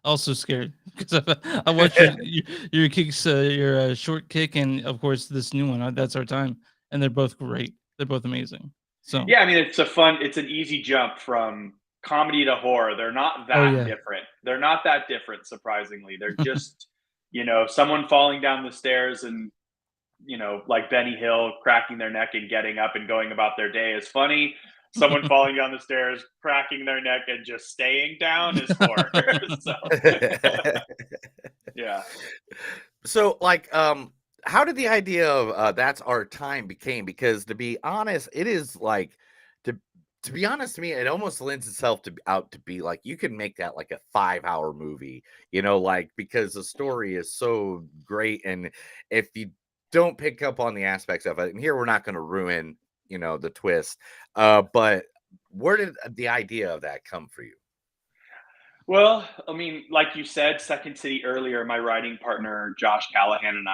Also scared because I watched your kicks, your short kick, and of course this new one. That's our time, and they're both great. They're both amazing. So, Yeah, I mean, it's an easy jump from comedy to horror. They're not oh that yeah, different. They're not that different, surprisingly. They're just, someone falling down the stairs and, like Benny Hill cracking their neck and getting up and going about their day is funny. Someone falling down the stairs, cracking their neck and just staying down is horror. So, yeah. So, like, how did the idea of "That's Our Time" became? Because to be honest, it is like to to be honest to me, it almost lends itself to out to be like you can make that like a 5-hour movie, like because the story is so great, and if you don't pick up on the aspects of it, and here we're not going to ruin, the twist, but where did the idea of that come for you? Well, I mean, like you said, Second City earlier, my writing partner, Josh Callahan, and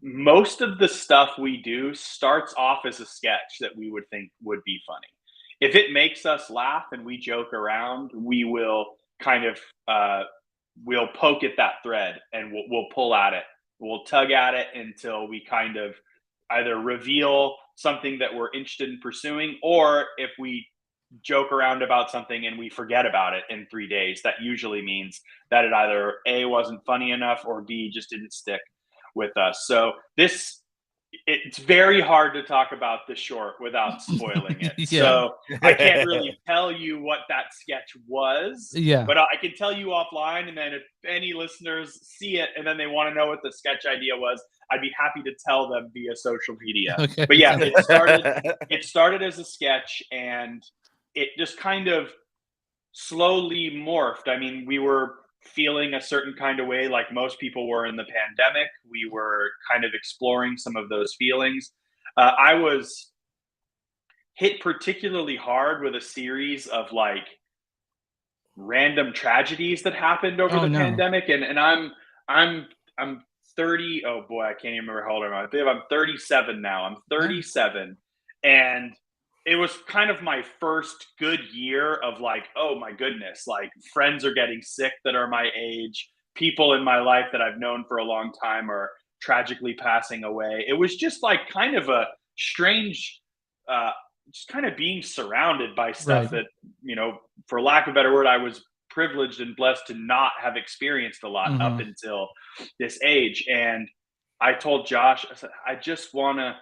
most of the stuff we do starts off as a sketch that we would think would be funny. If it makes us laugh and we joke around, we will kind of we'll poke at that thread and we'll pull at it. We'll tug at it until we kind of either reveal something that we're interested in pursuing, or if we joke around about something and we forget about it in 3 days, that usually means that it either A wasn't funny enough or B just didn't stick with us. So it's very hard to talk about the short without spoiling it. yeah, So I can't really tell you what that sketch was, yeah. but I can tell you offline. And then if any listeners see it and then they want to know what the sketch idea was, I'd be happy to tell them via social media. Okay, But yeah, okay. it started as a sketch and it just kind of slowly morphed. I mean, we were feeling a certain kind of way, like most people were in the pandemic. We were kind of exploring some of those feelings. I was hit particularly hard with a series of like random tragedies that happened over Oh the no. pandemic, and I'm 30. Oh boy, I can't even remember how old I am. I believe I'm 37 now. I'm Nice. 37, and it was kind of my first good year of like, oh my goodness, like friends are getting sick that are my age. People in my life that I've known for a long time are tragically passing away. It was just like kind of a strange, uh, just kind of being surrounded by stuff Right. that, for lack of a better word, I was privileged and blessed to not have experienced a lot up Hmm. until this age. And I told Josh, I said, I just want to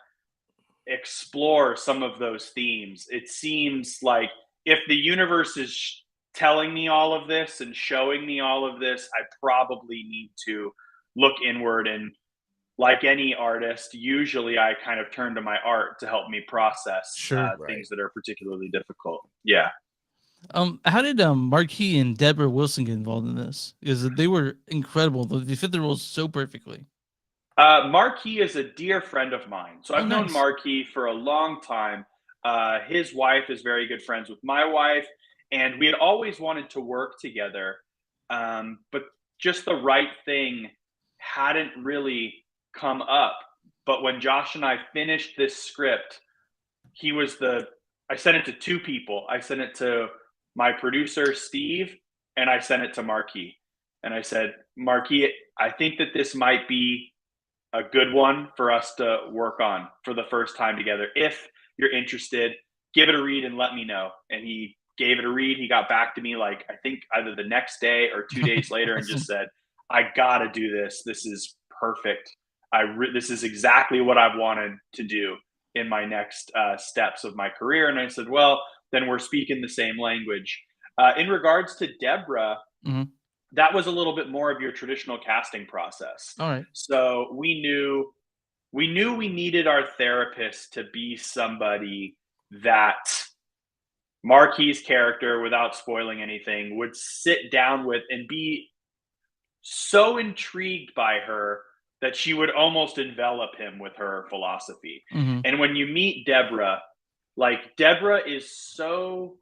explore some of those themes. It seems like if the universe is telling me all of this and showing me all of this, I probably need to look inward. And like any artist, usually I kind of turn to my art to help me process Sure. Right. things that are particularly difficult. Yeah. How did Marquis and Deborah Wilson get involved in this? Because they were incredible. They fit the roles so perfectly. Marquis is a dear friend of mine. So Oh, I've known nice. Marquis for a long time. His wife is very good friends with my wife, and we had always wanted to work together. But just the right thing hadn't really come up. But when Josh and I finished this script, he was the I sent it to two people. I sent it to my producer Steve, and I sent it to Marquis. And I said, Marquis, I think that this might be a good one for us to work on for the first time together. If you're interested, give it a read and let me know. And he gave it a read. He got back to me like I think either the next day or 2 days later and just Awesome. said, "I got to do this. This is perfect. This is exactly what I've wanted to do in my next steps of my career." And I said, "Well, then we're speaking the same language." In regards to Deborah, Hmm. that was a little bit more of your traditional casting process. All right. So we knew we needed our therapist to be somebody that Marquis's character, without spoiling anything, would sit down with and be so intrigued by her that she would almost envelop him with her philosophy. Hmm. And when you meet Deborah, like Deborah is so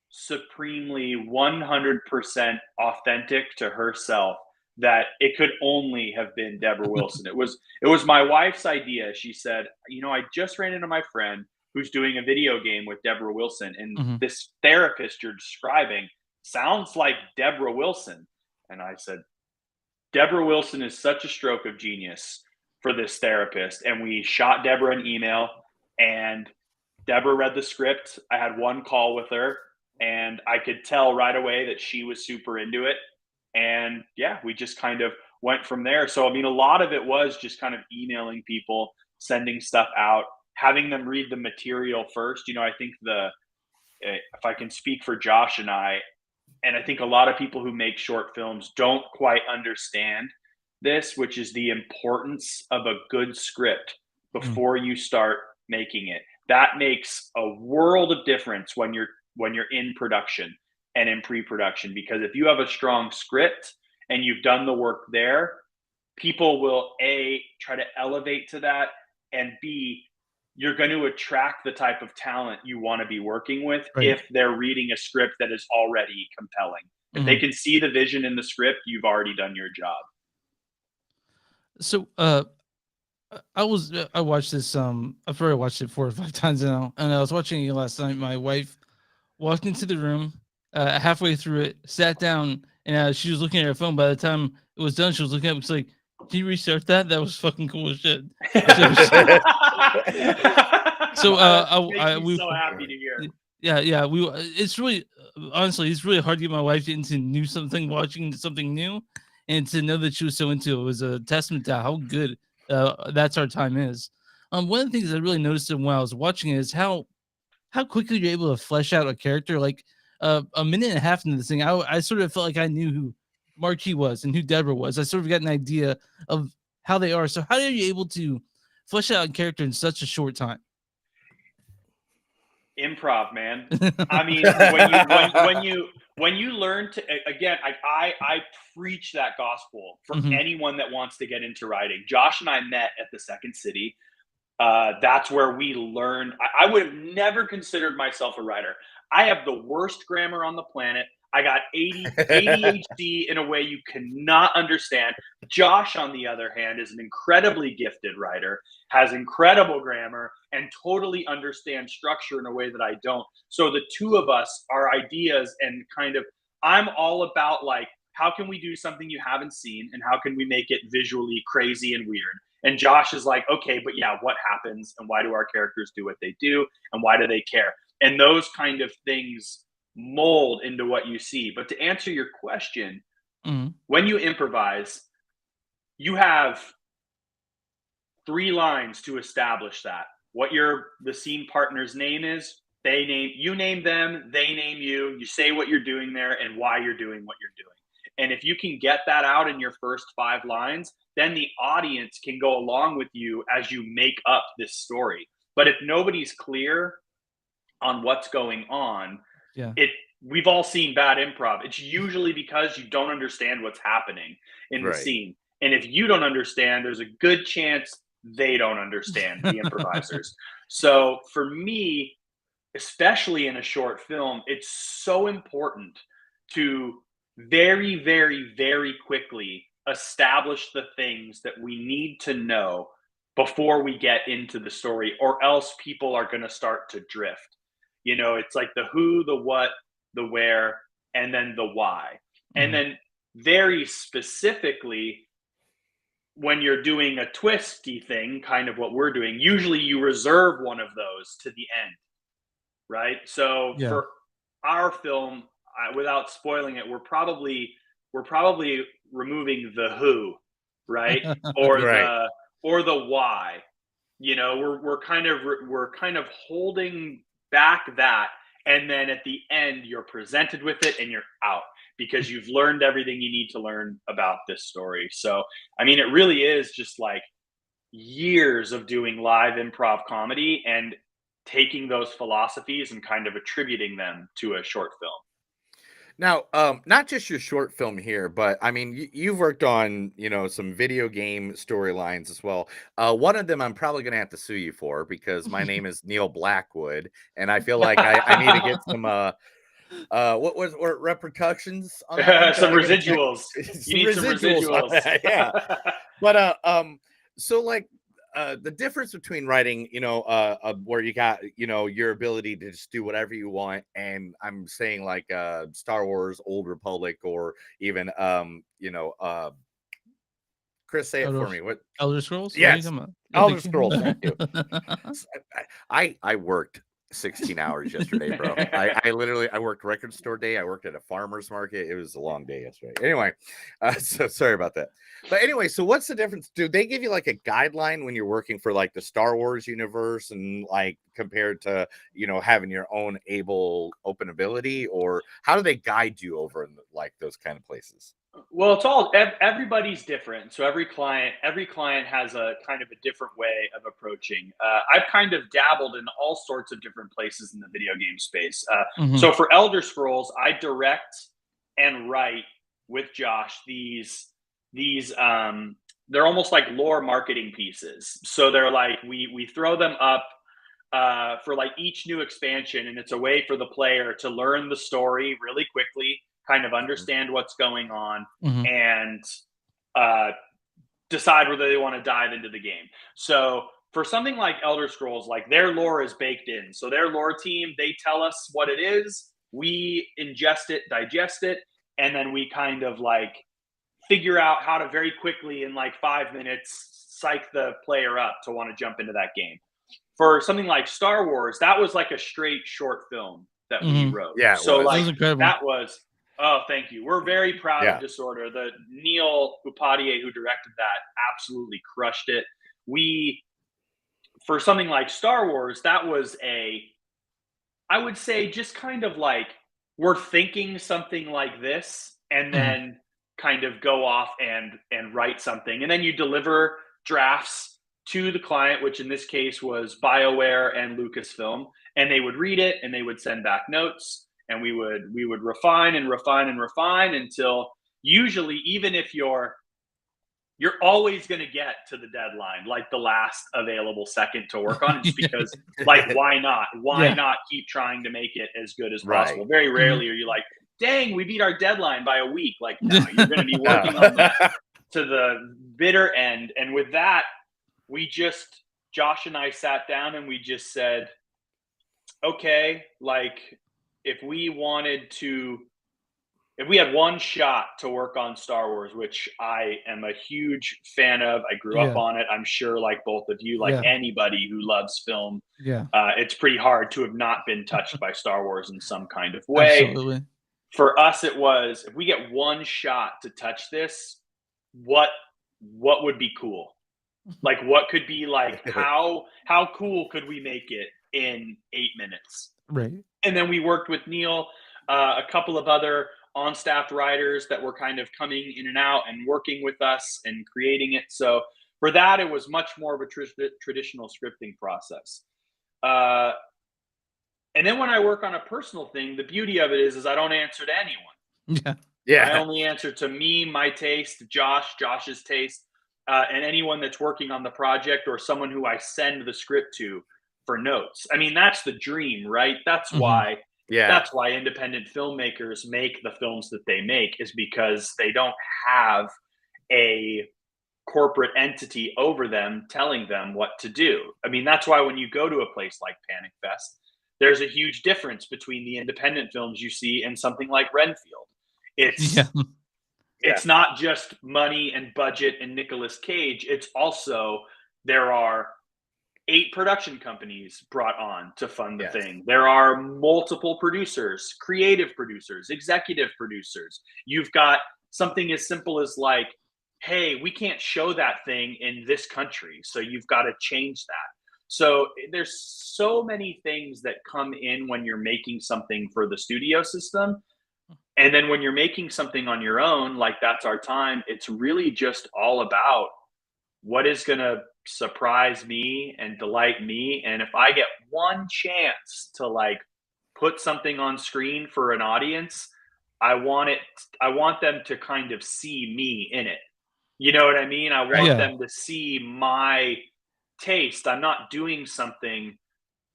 supremely 100% authentic to herself that it could only have been Deborah Wilson. It was my wife's idea. She said, I just ran into my friend who's doing a video game with Deborah Wilson, and Hmm. this therapist you're describing sounds like Deborah Wilson." And I said, Deborah Wilson is such a stroke of genius for this therapist. And we shot Deborah an email, and Deborah read the script. I had one call with her, and I could tell right away that she was super into it. And yeah, we just kind of went from there. So, I mean, a lot of it was just kind of emailing people, sending stuff out, having them read the material first. You know, I think if I can speak for Josh and I think a lot of people who make short films don't quite understand this, which is the importance of a good script before you start making it. That makes a world of difference when you're in production and in pre-production, because if you have a strong script and you've done the work there, people will A, try to elevate to that, and B, you're going to attract the type of talent you want to be working with if they're reading a script that is already compelling. If they can see the vision in the script, you've already done your job. So, I watched this. I've probably watched it 4 or 5 times now, and I was watching it last night. My wife walked into the room, halfway through it, sat down, and she was looking at her phone. By the time it was done, she was looking at it. She's like, "Can you restart that? That was fucking cool as shit." So, we're so happy to hear. Yeah. It's really, honestly, it's really hard to get my wife into watching something new, and to know that she was so into it was a testament to how good That's Our Time is. One of the things I really noticed when I was watching it is how quickly you're able to flesh out a character. Like a minute and a half into this thing, I sort of felt like I knew who Marquis was and who Deborah was. I sort of got an idea of how they are. So how are you able to flesh out a character in such a short time? Improv, man. I mean, when you learn to, again, I preach that gospel for anyone that wants to get into writing. Josh and I met at the Second City. That's where we learned. I would have never considered myself a writer. I have the worst grammar on the planet. I got ADHD in a way you cannot understand. Josh, on the other hand, is an incredibly gifted writer, has incredible grammar, and totally understands structure in a way that I don't. So the two of us, our ideas, and kind of, I'm all about like, how can we do something you haven't seen, and how can we make it visually crazy and weird? And Josh is like, okay, but yeah, what happens, and why do our characters do what they do, and why do they care? And those kind of things mold into what you see. But to answer your question, when you improvise, you have 3 lines to establish that. What the scene partner's name is, you name them, they name you, you say what you're doing there and why you're doing what you're doing. And if you can get that out in your first 5 lines, then the audience can go along with you as you make up this story. But if nobody's clear on what's going on, we've all seen bad improv. It's usually because you don't understand what's happening in the scene. And if you don't understand, there's a good chance they don't understand, the improvisers. So for me, especially in a short film, it's so important to very, very, very quickly establish the things that we need to know before we get into the story, or else people are going to start to drift. You know, it's like the who, the what, the where, and then the why. And then very specifically, when you're doing a twisty thing, kind of what we're doing, usually you reserve one of those to the end, right? So for our film, without spoiling it, we're probably removing the who, right? Or the why. You know, we're kind of holding back that, and then at the end you're presented with it and you're out, because you've learned everything you need to learn about this story. So I mean, it really is just like years of doing live improv comedy and taking those philosophies and kind of attributing them to a short film. Now, not just your short film here, but I mean, you've worked on, some video game storylines as well. One of them I'm probably going to have to sue you for, because my name is Neil Blackwood, and I feel like I need to get some, what repercussions on that? Some residuals. You need some residuals. Yeah. But, so like, the difference between writing, where you got, your ability to just do whatever you want, and I'm saying like Star Wars, Old Republic, or even Chris, say it for me. What? Elder Scrolls? Yes, What Elder Scrolls. Thank you. I worked 16 hours yesterday, bro. I literally, I worked record store day. I worked at a farmer's market. It was a long day yesterday. Anyway, so sorry about that. But anyway, so what's the difference? Do they give you like a guideline when you're working for like the Star Wars universe, and like compared to, having your own open ability, or how do they guide you over in like those kind of places? Well, everybody's different. So every client has a kind of a different way of approaching. I've kind of dabbled in all sorts of different places in the video game space. So for Elder Scrolls, I direct and write with Josh these they're almost like lore marketing pieces. So they're like, we throw them up for like each new expansion, and it's a way for the player to learn the story really quickly, kind of understand what's going on, and decide whether they want to dive into the game. So for something like Elder Scrolls, like their lore is baked in. So their lore team, they tell us what it is, we ingest it, digest it, and then we kind of like figure out how to very quickly in like 5 minutes psych the player up to want to jump into that game. For something like Star Wars, that was like a straight short film that we wrote. Yeah, so like that was oh, thank you. We're very proud of Disorder. The Neil Upadhyay, who directed that, absolutely crushed it. For something like Star Wars, that was I would say just kind of like, we're thinking something like this, and then kind of go off and write something. And then you deliver drafts to the client, which in this case was BioWare and Lucasfilm, and they would read it and they would send back notes. And we would refine and refine and refine until, usually, even if you're always going to get to the deadline, like the last available second to work on, just because, like, why not? Why not keep trying to make it as good as possible? Very rarely are you like, dang, we beat our deadline by a week. Like, no, you're going to be working on that to the bitter end. And with that, Josh and I sat down and we just said, okay, like, if we had one shot to work on Star Wars, which I am a huge fan of, I grew up on it. I'm sure, like both of you, like anybody who loves film, it's pretty hard to have not been touched by Star Wars in some kind of way. Absolutely. For us, it was, if we get one shot to touch this, what would be cool? Like, what could be like, how cool could we make it in 8 minutes? Right. And then we worked with Neil, a couple of other on-staff writers that were kind of coming in and out and working with us and creating it. So for that, it was much more of a traditional scripting process. And then when I work on a personal thing, the beauty of it is I don't answer to anyone. I only answer to me, my taste, Josh's taste, and anyone that's working on the project, or someone who I send the script to for notes. I mean, that's the dream, right? That's why independent filmmakers make the films that they make, is because they don't have a corporate entity over them telling them what to do. I mean, that's why when you go to a place like Panic Fest, there's a huge difference between the independent films you see and something like Renfield. It's not just money and budget and Nicolas Cage. It's also, there are 8 production companies brought on to fund the thing. There are multiple producers, creative producers, executive producers. You've got something as simple as like, hey, we can't show that thing in this country, so you've got to change that. So there's so many things that come in when you're making something for the studio system. And then when you're making something on your own, like That's Our Time, it's really just all about what is going to surprise me and delight me. And if I get one chance to like put something on screen for an audience, I want them to kind of see me in it. You know what I mean? I want them to see my taste. I'm not doing something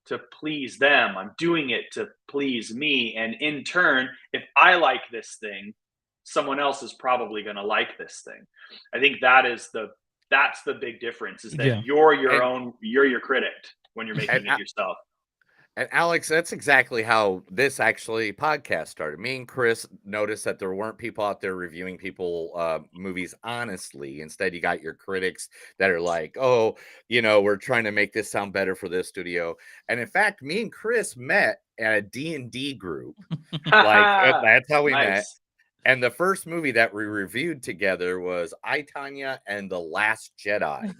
to please them. I'm doing it to please me. And in turn, if I like this thing, someone else is probably going to like this thing. I think that is the That's the big difference, is that Yeah. you're your And- you're your critic when you're making it yourself. And Alex, that's exactly how this actually podcast started. Me and Chris noticed that there weren't people out there reviewing movies honestly. Instead, you got your critics that are like, "Oh, we're trying to make this sound better for this studio." And in fact, me and Chris met at a D&D group. That's how we met. Nice. And the first movie that we reviewed together was I, Tanya and the Last Jedi.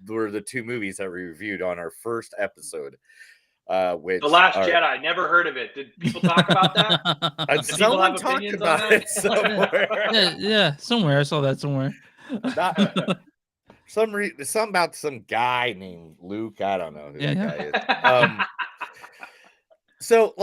Were the two movies that we reviewed on our first episode. Which The Last Jedi, never heard of it. Did people talk about that? And Did people someone have talked opinions on about that? it somewhere. yeah, somewhere I saw that somewhere. Something about some guy named Luke. I don't know who that guy is. So,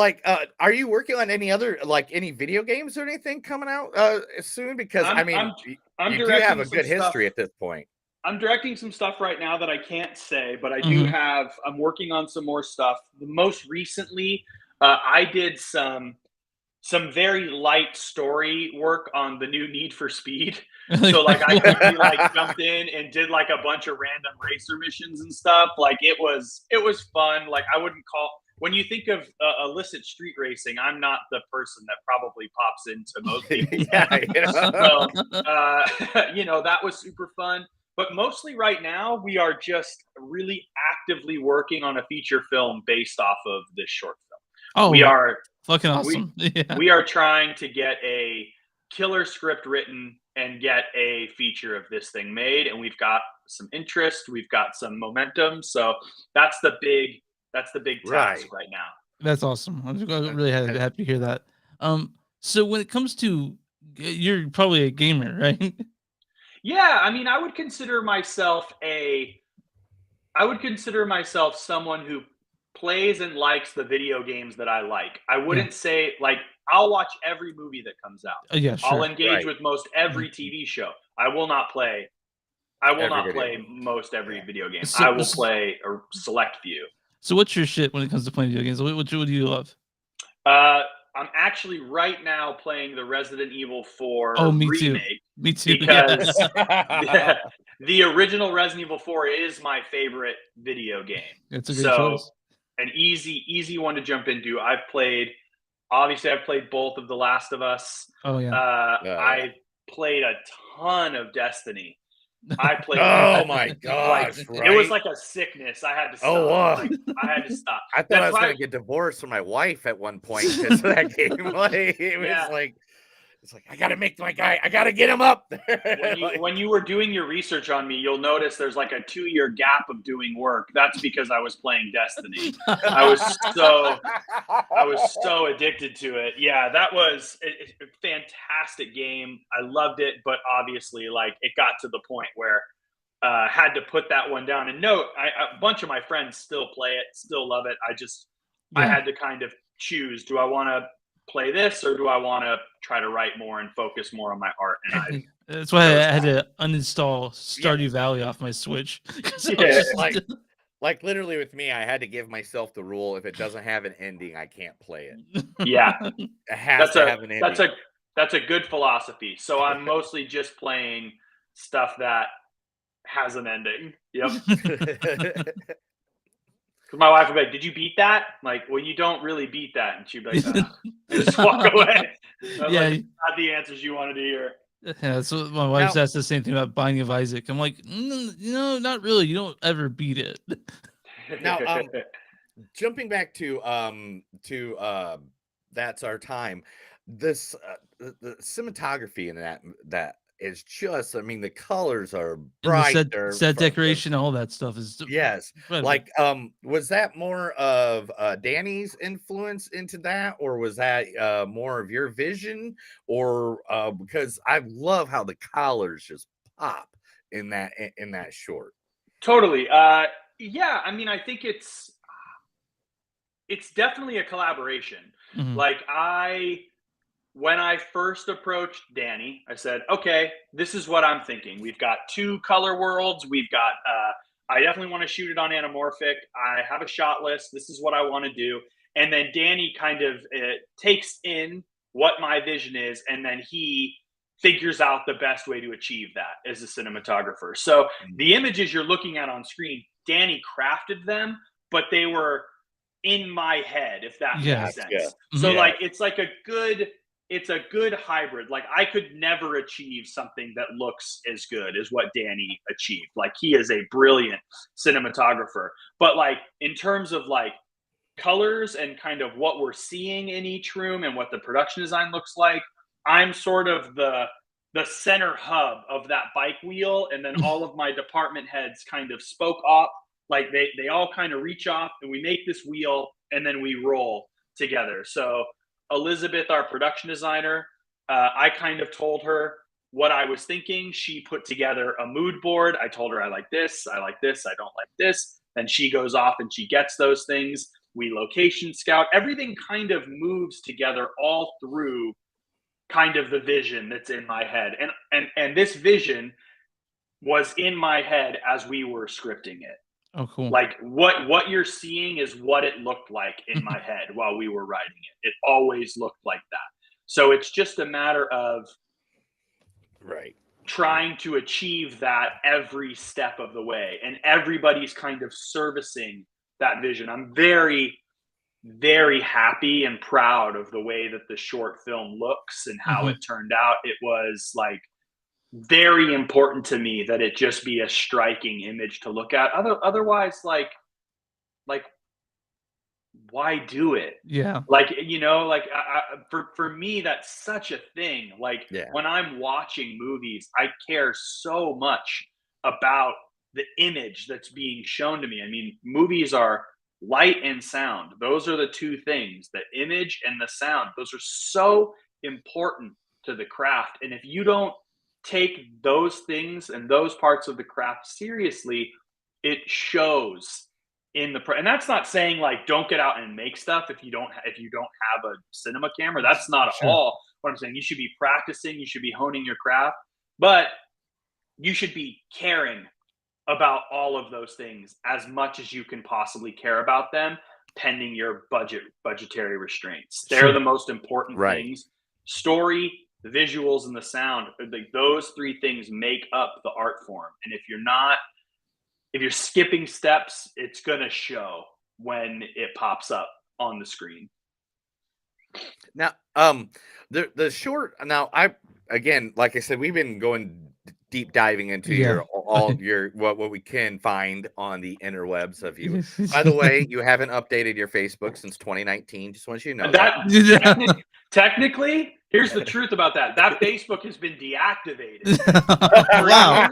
are you working on any other, any video games or anything coming out soon? Because I'm you do have a good history at this point. I'm directing some stuff right now that I can't say, but I do have. I'm working on some more stuff. Most recently, I did some very light story work on the new Need for Speed. So I quickly jumped in and did a bunch of random racer missions and stuff. It was fun. I wouldn't call. When you think of illicit street racing, I'm not the person that probably pops into most people. So, that was super fun. But mostly right now, we are just really actively working on a feature film based off of this short film. Oh, we are fucking awesome. We are trying to get a killer script written and get a feature of this thing made. And we've got some interest. We've got some momentum. So that's the big task right now. That's awesome. I'm really happy to hear that. So when it comes to, you're probably a gamer, right? Yeah, I would consider myself someone who plays and likes the video games that I like. I wouldn't say I'll watch every movie that comes out. Yeah, sure. I'll engage with most every TV show. I will not play most every video game. I will play a select few. So what's your shit when it comes to playing video games? What do you love? I'm actually right now playing the Resident Evil 4 remake. Me too. Because the original Resident Evil 4 is my favorite video game. It's a good choice. An easy one to jump into. I've played both of The Last of Us. Oh yeah. I played a ton of Destiny. I played. Oh my gosh! It was like a sickness. I had to stop. Oh, I had to stop. I thought I was going to get divorced from my wife at one point because of that game. It's like I gotta make my guy. I gotta get him up. When you were doing your research on me, you'll notice there's a 2-year gap of doing work. That's because I was playing Destiny. I was so addicted to it. Yeah, that was a fantastic game. I loved it, but obviously, it got to the point where had to put that one down. And note, a bunch of my friends still play it, still love it. I had to kind of choose: do I want to play this, or do I want to try to write more and focus more on my art? And that's why I had to uninstall Stardew Valley off my Switch. Literally with me, I had to give myself the rule: if it doesn't have an ending, I can't play it. Yeah, it has to have an ending. That's a good philosophy. So I'm mostly just playing stuff that has an ending. Yep. My wife would be like, "Did you beat that?" Well, you don't really beat that, and she'd be like, "Just walk away." Not the answers you wanted to hear. Yeah, so my wife says the same thing about Binding of Isaac. I'm like, no, not really. You don't ever beat it. Now, jumping back to That's Our Time. This the cinematography in that is just, the colors are bright. Set decoration, all that stuff is incredible. Was that more of Danny's influence into that, or was that more of your vision, or because I love how the colors just pop in that short. Totally. Yeah, I think it's definitely a collaboration. Mm-hmm. When I first approached Danny, I said, okay, this is what I'm thinking. We've got 2 color worlds. We've got, I definitely want to shoot it on anamorphic. I have a shot list. This is what I want to do. And then Danny kind of takes in what my vision is. And then he figures out the best way to achieve that as a cinematographer. So the images you're looking at on screen, Danny crafted them, but they were in my head, if that makes sense. Yeah. So Yeah. like it's a good hybrid. Like I could never achieve something that looks as good as what Danny achieved. Like he is a brilliant cinematographer. But like in terms of like colors and kind of what we're seeing in each room and what the production design looks like, I'm sort of the center hub of that bike wheel, and then all of my department heads kind of spoke off. Like they all kind of reach off, and we make this wheel, and then we roll together. So Elizabeth, our production designer, I kind of told her what I was thinking. She put together a mood board. I told her I like this, I don't like this. Then she goes off and she gets those things. We location scout. Everything kind of moves together all through kind of the vision that's in my head. And this vision was in my head as we were scripting it. Oh, cool. Like what you're seeing is what it looked like in my head while we were writing it. It always looked like that. So it's just a matter of trying to achieve that every step of the way. And everybody's kind of servicing that vision. I'm very, very happy and proud of the way that the short film looks and how it turned out. It was like very important to me that it just be a striking image to look at. Otherwise, like why do it? Yeah. Like, you know, like for me, that's such a thing. Like when I'm watching movies, I care so much about the image that's being shown to me. I mean, movies are light and sound. Those are the two things, the image and the sound. Those are so important to the craft. And if you don't take those things and those parts of the craft seriously, it shows in the and that's not saying like don't get out and make stuff if you don't have a cinema camera. That's not at all what I'm saying. You should be practicing, you should be honing your craft, but you should be caring about all of those things as much as you can possibly care about them, pending your budgetary restraints. They're the most important things. Story, the visuals, and the sound, like those three things make up the art form. And if you're skipping steps, it's gonna show when it pops up on the screen. Now, the short. Now, again, like I said, we've been going deep diving into all your what we can find on the interwebs of you. By the way, you haven't updated your Facebook since 2019. Just want you to know that. Technically, here's the truth about that. That Facebook has been deactivated. Wow.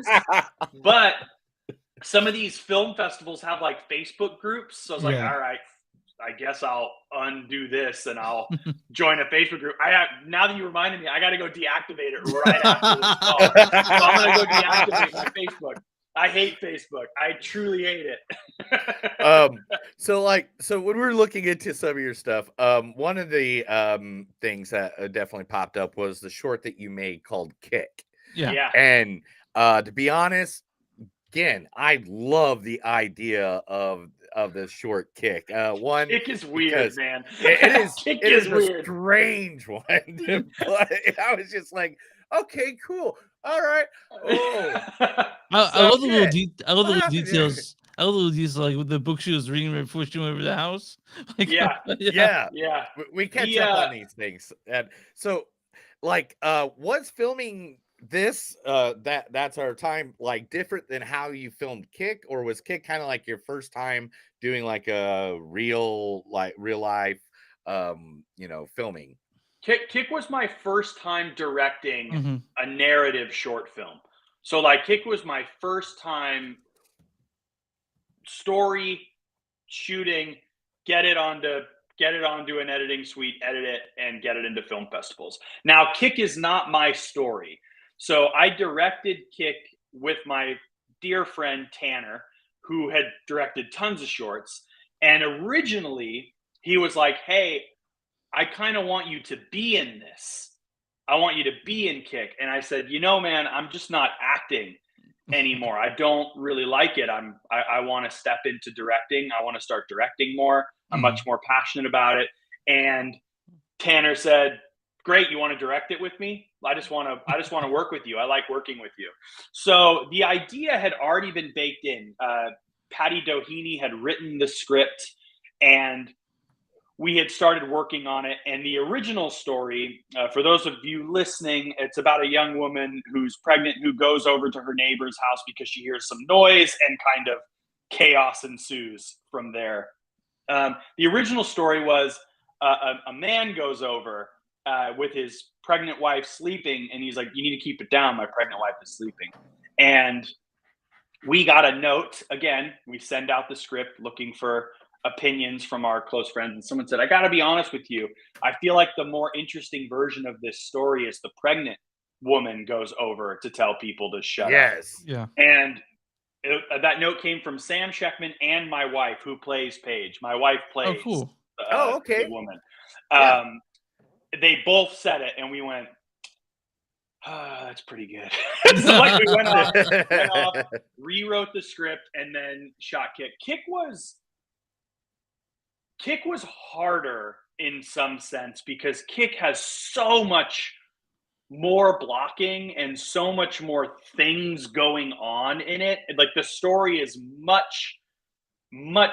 But some of these film festivals have like Facebook groups. So I was like, all right, I guess I'll undo this and I'll join a Facebook group. Now that you reminded me, I got to go deactivate it right after this call. So I'm going to go deactivate my Facebook. I hate Facebook. I truly hate it. So when we're looking into some of your stuff, one of the things that definitely popped up was the short that you made called Kick. Yeah. And to be honest, again, I love the idea of the short Kick. Kick is weird, man. It is. Kick it is weird. A strange one. But I was just like, okay, cool. All right. Oh, I love the little details. I love the little details, like with the book she was reading right before she went over the house. Like, yeah. We catch up on these things, and so, like, was filming this that's our time like different than how you filmed Kick, or was Kick kind of like your first time doing like a real life filming? Kick was my first time directing a narrative short film. So like Kick was my first time story shooting, get it onto an editing suite, edit it, and get it into film festivals. Now Kick is not my story. So I directed Kick with my dear friend Tanner, who had directed tons of shorts. And originally he was like, hey, I kind of want you to be in this. I want you to be in Kick. And I said, man, I'm just not acting anymore. I don't really like it. I want to step into directing. I want to start directing more. I'm much more passionate about it. And Tanner said, great. You want to direct it with me? I just want to work with you. I like working with you. So the idea had already been baked in. Patty Doheny had written the script, and we had started working on it. And the original story, for those of you listening, it's about a young woman who's pregnant who goes over to her neighbor's house because she hears some noise, and kind of chaos ensues from there. The original story was a man goes over with his pregnant wife sleeping, and he's like, "You need to keep it down. My pregnant wife is sleeping." And we got a note. Again, we send out the script looking for opinions from our close friends, and someone said, "I got to be honest with you. I feel like the more interesting version of this story is the pregnant woman goes over to tell people to shut up." Yes. Yeah. And that note came from Sam Sheckman and my wife, who plays Paige. My wife plays Oh, cool. Okay. the woman. Yeah. They both said it, and we went, that's pretty good. So like we went off, rewrote the script, and then shot Kick. Kick was harder in some sense because Kick has so much more blocking and so much more things going on in it. Like the story is much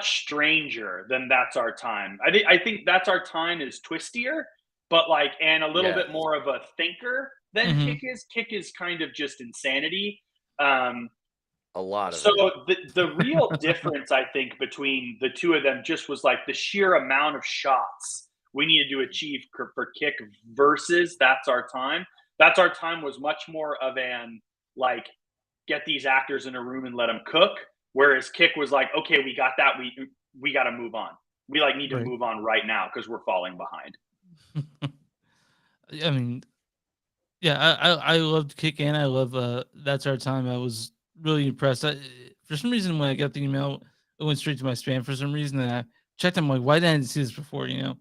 stranger than That's Our Time. I think That's Our Time is twistier, but like, and a little bit more of a thinker than Mhm. Kick is. Kick is kind of just insanity. A lot of So it. the real difference, I think, between the two of them just was like the sheer amount of shots we needed to achieve for Kick versus That's Our Time. That's Our Time was much more of an like, get these actors in a room and let them cook. Whereas Kick was like, okay, we got that. We got to move on. We like need to Right. move on right now because we're falling behind. I mean, yeah, I loved Kick, and I love That's Our Time. I was really impressed. For some reason, when I got the email, it went straight to my spam for some reason, and I checked. I'm like, why didn't I see this before? You know.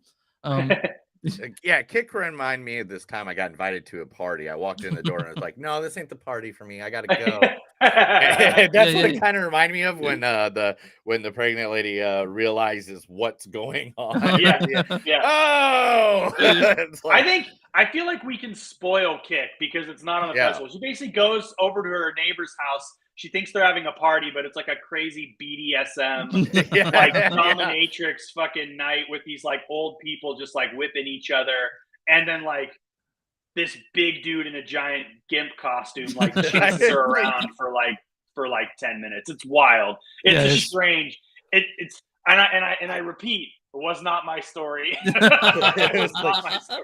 Yeah, Kick remind me of this time I got invited to a party. I walked in the door and I was like, "No, this ain't the party for me. I gotta go." And that's what it kind of reminded me of when the pregnant lady realizes what's going on. Yeah. Oh, It's like, I feel like we can spoil Kick because it's not on the festival. She basically goes over to her neighbor's house. She thinks they're having a party, but it's like a crazy BDSM, like dominatrix fucking night with these like old people just like whipping each other. And then like this big dude in a giant gimp costume like chases her around for like 10 minutes. It's wild. It's strange. It's and I repeat, it was not my story. It was not my story.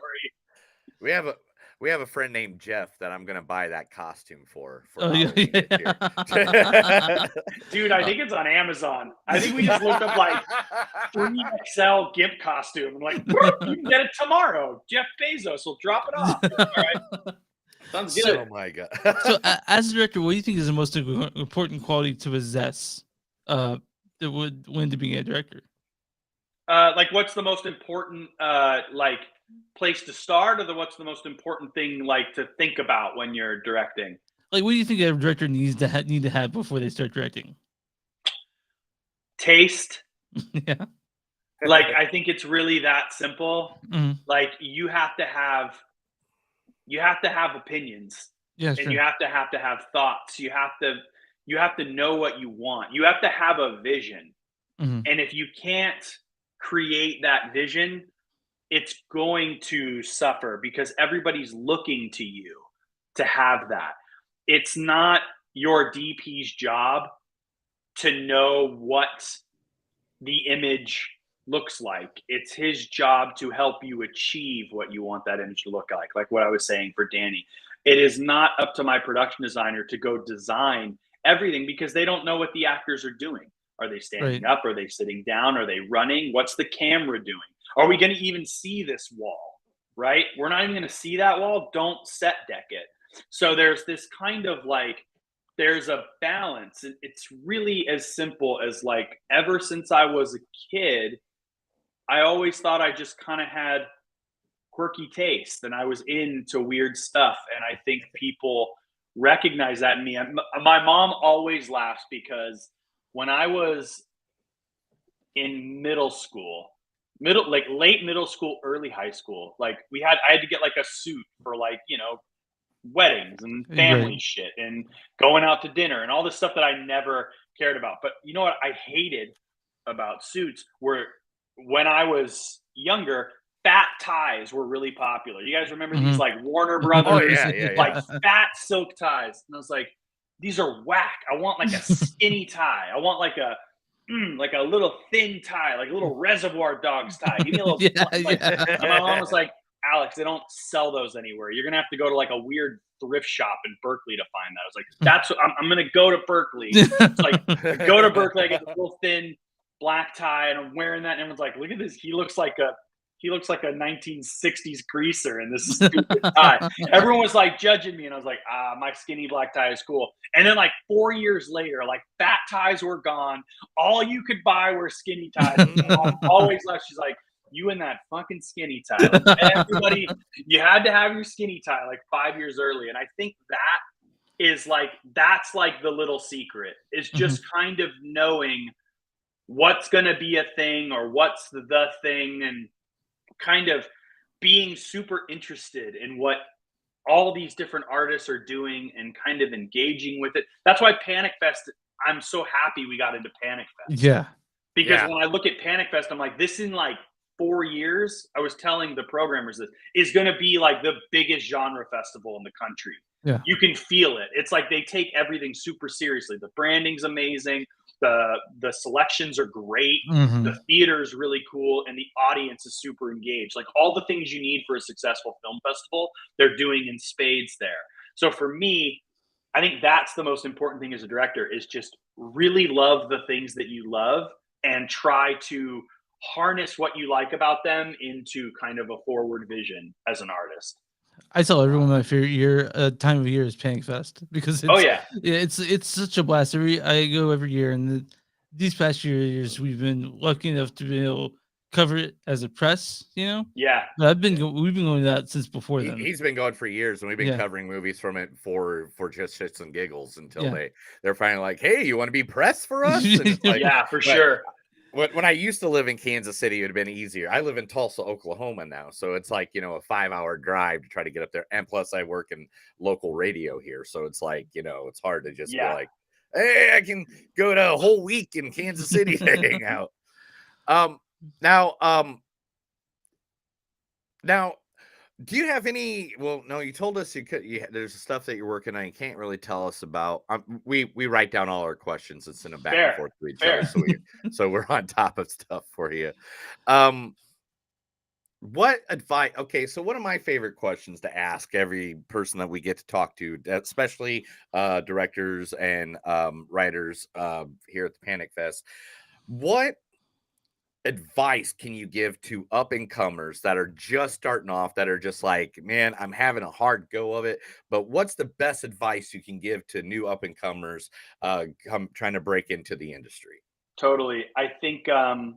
We have a friend named Jeff that I'm gonna buy that costume for Oh, Halloween this year. Dude, I think it's on Amazon. I think we just looked up like 3XL gimp costume. I'm like, you can get it tomorrow. Jeff Bezos will drop it off. All right. Sounds good. Oh my god. So, as a director, what do you think is the most important quality to possess that would win to being a director? Like, what's the most important like place to start, or what's the most important thing like to think about when you're directing? Like, what do you think a director needs to need to have before they start directing? Taste. Yeah. Like, I think it's really that simple. Mhm. Like, you have to have opinions. Yeah, And sure. you have to have thoughts. You have to know what you want. You have to have a vision. Mhm. And if you can't create that vision, it's going to suffer because everybody's looking to you to have that. It's not your DP's job to know what the image looks like. It's his job to help you achieve what you want that image to look like what I was saying for Danny. It is not up to my production designer to go design everything because they don't know what the actors are doing. Are they standing up? Are they sitting down? Are they running? What's the camera doing? Are we going to even see this wall? Right? We're not even going to see that wall. Don't set deck it. So there's this kind of like, there's a balance. It's really as simple as like, ever since I was a kid, I always thought I just kind of had quirky taste and I was into weird stuff. And I think people recognize that in me. My mom always laughs because when I was in middle school, late middle school, early high school. Like I had to get like a suit for like, weddings and family Right. shit and going out to dinner and all this stuff that I never cared about. But you know what I hated about suits were when I was younger, fat ties were really popular. You guys remember these Mhm. like Warner Oh Brothers, yeah, yeah, like yeah. fat silk ties? And I was like, these are whack. I want like a skinny tie. I want like a little thin tie, like a little Reservoir Dogs tie. Give me a little Yeah, like. yeah. And my mom was like, Alex, they don't sell those anywhere. You're gonna have to go to like a weird thrift shop in Berkeley to find that. I was like, that's what I'm gonna go to Berkeley. It's like I go to Berkeley, I get this little thin black tie, and I'm wearing that, and everyone's like, look at this. He looks like a 1960s greaser in this stupid tie. Everyone was like judging me, and I was like, my skinny black tie is cool. And then like 4 years later, like fat ties were gone. All you could buy were skinny ties. Mom always left. She's like, you and that fucking skinny tie. Like, everybody, you had to have your skinny tie like 5 years early. And I think that's like the little secret is just kind of knowing what's going to be a thing or what's the thing, and kind of being super interested in what all these different artists are doing and kind of engaging with it. That's why Panic Fest, I'm so happy we got into Panic Fest. Yeah. Because Yeah. when I look at Panic Fest, I'm like, this in like 4 years, I was telling the programmers this, is going to be like the biggest genre festival in the country. Yeah. You can feel it. It's like they take everything super seriously. The branding's amazing. The selections are great. Mhm. The theater is really cool, and the audience is super engaged. Like all the things you need for a successful film festival, they're doing in spades there. So for me, I think that's the most important thing as a director is just really love the things that you love and try to harness what you like about them into kind of a forward vision as an artist. I tell everyone my favorite time of year is Panic Fest because Oh yeah, it's such a blast. I go every year, and these past years we've been lucky enough to be able to cover it as a press. yeah, But we've been going to that since before then. He's been going for years, and we've been Yeah. covering movies from it for just shits and giggles until Yeah. they're finally like, "Hey, you want to be press for us?" And it's like, yeah, for but sure. when I used to live in Kansas City, it would have been easier. I live in Tulsa, Oklahoma now, so it's like a 5-hour drive to try to get up there. And plus, I work in local radio here, so it's like it's hard to just be Yeah. like, "Hey, I can go to a whole week in Kansas City to hang out." Now, do you have any? Well, no, you told us there's stuff that you're working on. You can't really tell us about. We write down all our questions and send them back and Fair, forth to each fair. other, so we're on top of stuff for you. What advice? Okay, so one of my favorite questions to ask every person that we get to talk to, especially directors and writers here at the Panic Fest, what advice can you give to up and comers that are just starting off, that are just like, man, I'm having a hard go of it, but what's the best advice you can give to new up and comers trying to break into the industry? Totally. I think the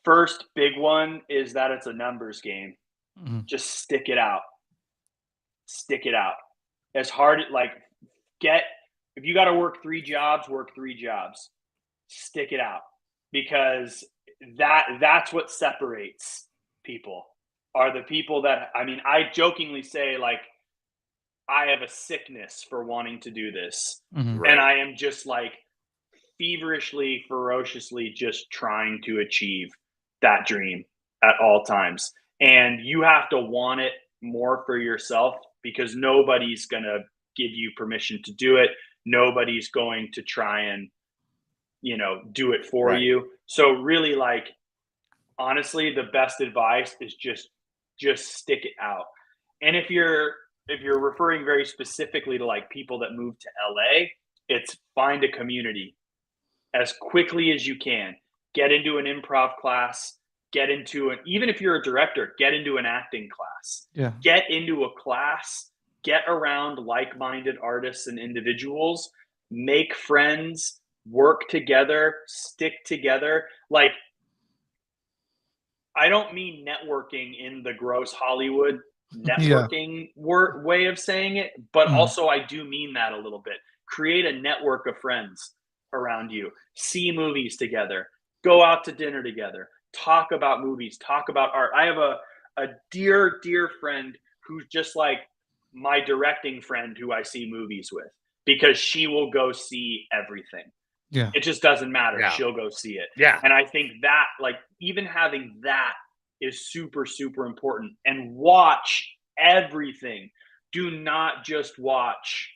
first big one is that it's a numbers game. Mhm. Just stick it out. Stick it out. As hard like if you got to work 3 jobs, work 3 jobs. Stick it out, because that's what separates people. Are the people that, I mean, I jokingly say like I have a sickness for wanting to do this. Mhm. Right. And I am just like feverishly, ferociously just trying to achieve that dream at all times. And you have to want it more for yourself, because nobody's going to give you permission to do it. Nobody's going to try and, do it for Right. you. So really, like, honestly, the best advice is just stick it out. And if you're referring very specifically to like people that move to LA, it's find a community as quickly as you can. Get into an improv class, even if you're a director, get into an acting class. Yeah. Get into a class, get around like-minded artists and individuals, make friends, work together, stick together. Like, I don't mean networking in the gross Hollywood networking way of saying it, but also I do mean that a little bit. Create a network of friends around you. See movies together. Go out to dinner together. talk about movies, talk about art. I have a dear, dear friend who's just like my directing friend who I see movies with because she will go see everything. Yeah. It just doesn't matter. Yeah. She'll go see it. Yeah. And I think that, like, even having that is super, super important. And watch everything. Do not just watch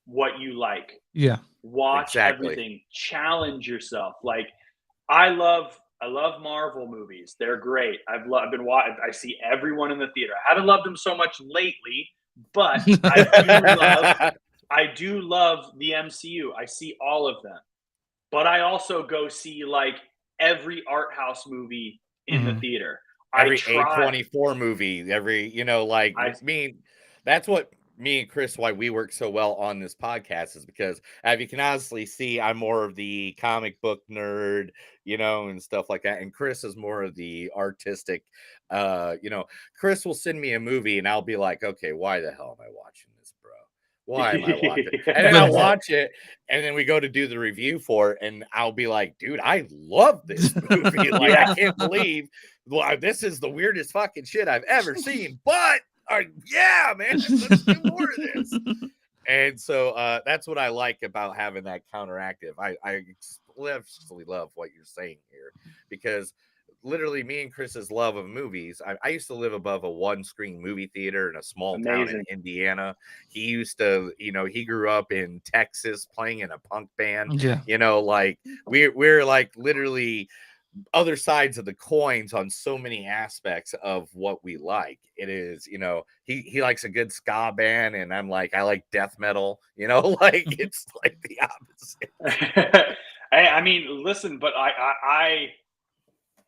what you like. Yeah. Watch everything. Challenge yourself. Like, I love Marvel movies. They're great. I see everyone in the theater. I haven't loved them so much lately, but I do love the MCU. I see all of them. But I also go see like every art house movie in the theater. Every A24 movie, that's what me and Chris, why we work so well on this podcast, is because, as you can honestly see, I'm more of the comic book nerd, and stuff like that. And Chris is more of the artistic, Chris will send me a movie and I'll be like, okay, why the hell am I watching this, bro? Why am I watching it? And then I'll watch it, and then we go to do the review for it, and I'll be like, dude, I love this movie. Like, I can't believe this is the weirdest fucking shit I've ever seen. But yeah, man, let's do more of this. And so that's what I like about having that counteractive. I absolutely love what you're saying here, because literally me and Chris's love of movies. I used to live above a one-screen movie theater in a small town in Indiana. He used to, he grew up in Texas playing in a punk band. Yeah. Like we're like literally other sides of the coins on so many aspects of what we like. It is, he likes a good ska band, and I'm like, I like death metal, like it's like the opposite. I mean, listen, but I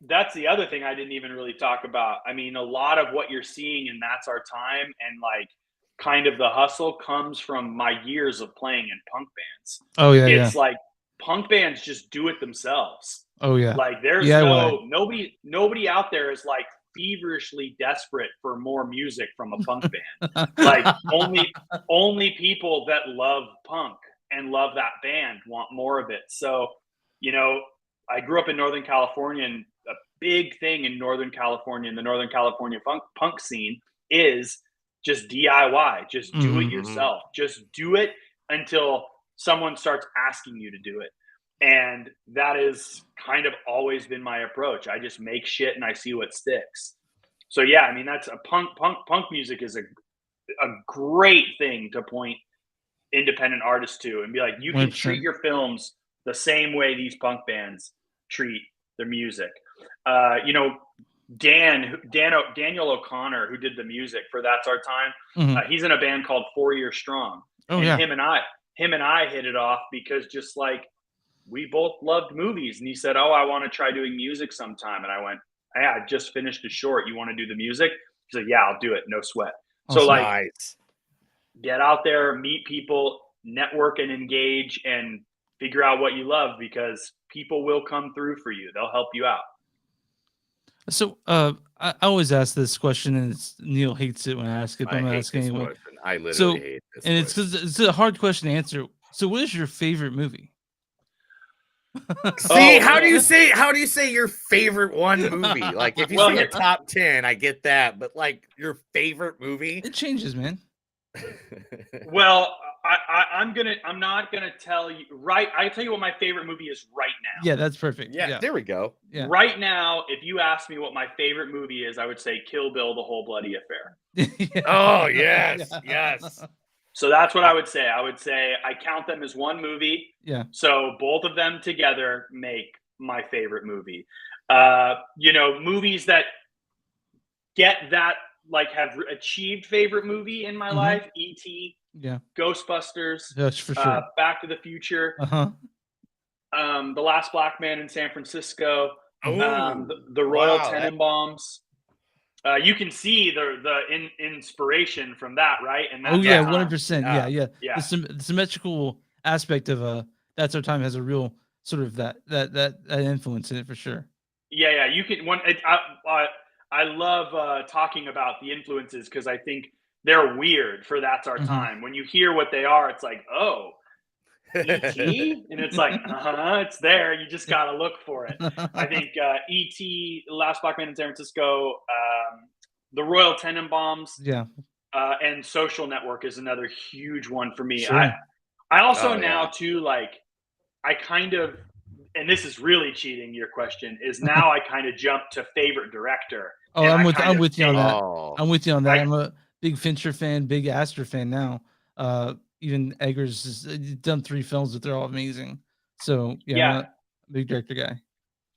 that's the other thing I didn't even really talk about. I mean, a lot of what you're seeing in That's Our Time and like kind of the hustle comes from my years of playing in punk bands. Oh yeah. It's like punk bands just do it themselves. Oh yeah. Like there's nobody out there is like feverishly desperate for more music from a punk band. Like only people that love punk and love that band want more of it. So, I grew up in Northern California, and a big thing in Northern California, in the Northern California punk scene, is just DIY. Just do it yourself. Just do it until someone starts asking you to do it. And that has kind of always been my approach. I just make shit and I see what sticks. So yeah, I mean, that's a punk music is a great thing to point independent artists to and be like, you can 100%. Treat your films the same way these punk bands treat their music. Daniel O'Connor, who did the music for That's Our Time, he's in a band called 4 Year Strong. Oh, and yeah. Him and I hit it off because just like we both loved movies. And he said, oh, I want to try doing music sometime. And I went, yeah, I just finished a short. You want to do the music? He said, yeah, I'll do it. No sweat. Oh, so like, nice. Get out there, meet people, network and engage, and figure out what you love, because people will come through for you. They'll help you out. So I always ask this question, and Neil hates it when I ask it, but I'm asking anyway. I literally hate this. And it's because it's a hard question to answer. So what is your favorite movie? See, how do you say your favorite one movie? Like if you say a top 10, I get that, but like your favorite movie? It changes, man. Well, I'm not gonna tell you right. I tell you what my favorite movie is right now. Yeah, that's perfect. Yeah, there we go. Yeah. Right now, if you ask me what my favorite movie is, I would say Kill Bill: The Whole Bloody Affair. Yeah. Oh yes, yes. So that's what I would say. I would say I count them as one movie. Yeah. So both of them together make my favorite movie. Movies that get that, like, have achieved favorite movie in my life. E.T. Yeah. Ghostbusters. That's for sure. Back to the Future. The Last Black Man in San Francisco. The Royal Tenenbaums. You can see the inspiration from that, right? And that's 100%. Yeah. The symmetrical aspect of That's Our Time has a real sort of that influence in it for sure. Yeah. You can I love talking about the influences because I think they're weird for That's Our Time. When you hear what they are, it's like, oh, E.T. and it's like, it's there. You just gotta look for it. I think E.T., Last Black Man in San Francisco, The Royal Tenenbaums, Yeah. and Social Network is another huge one for me. Sure. I also Oh, now yeah. too, like, I kind of, and this is really cheating your question, is now I kind of jump to favorite director. Oh, and I'm I with kind I'm of with you on take- that. Oh, I'm with you on that. I- I'm a big Fincher fan, big Astor fan now. Even Eggers has done 3 films, but they're all amazing. So yeah, Yeah. I'm a big director guy.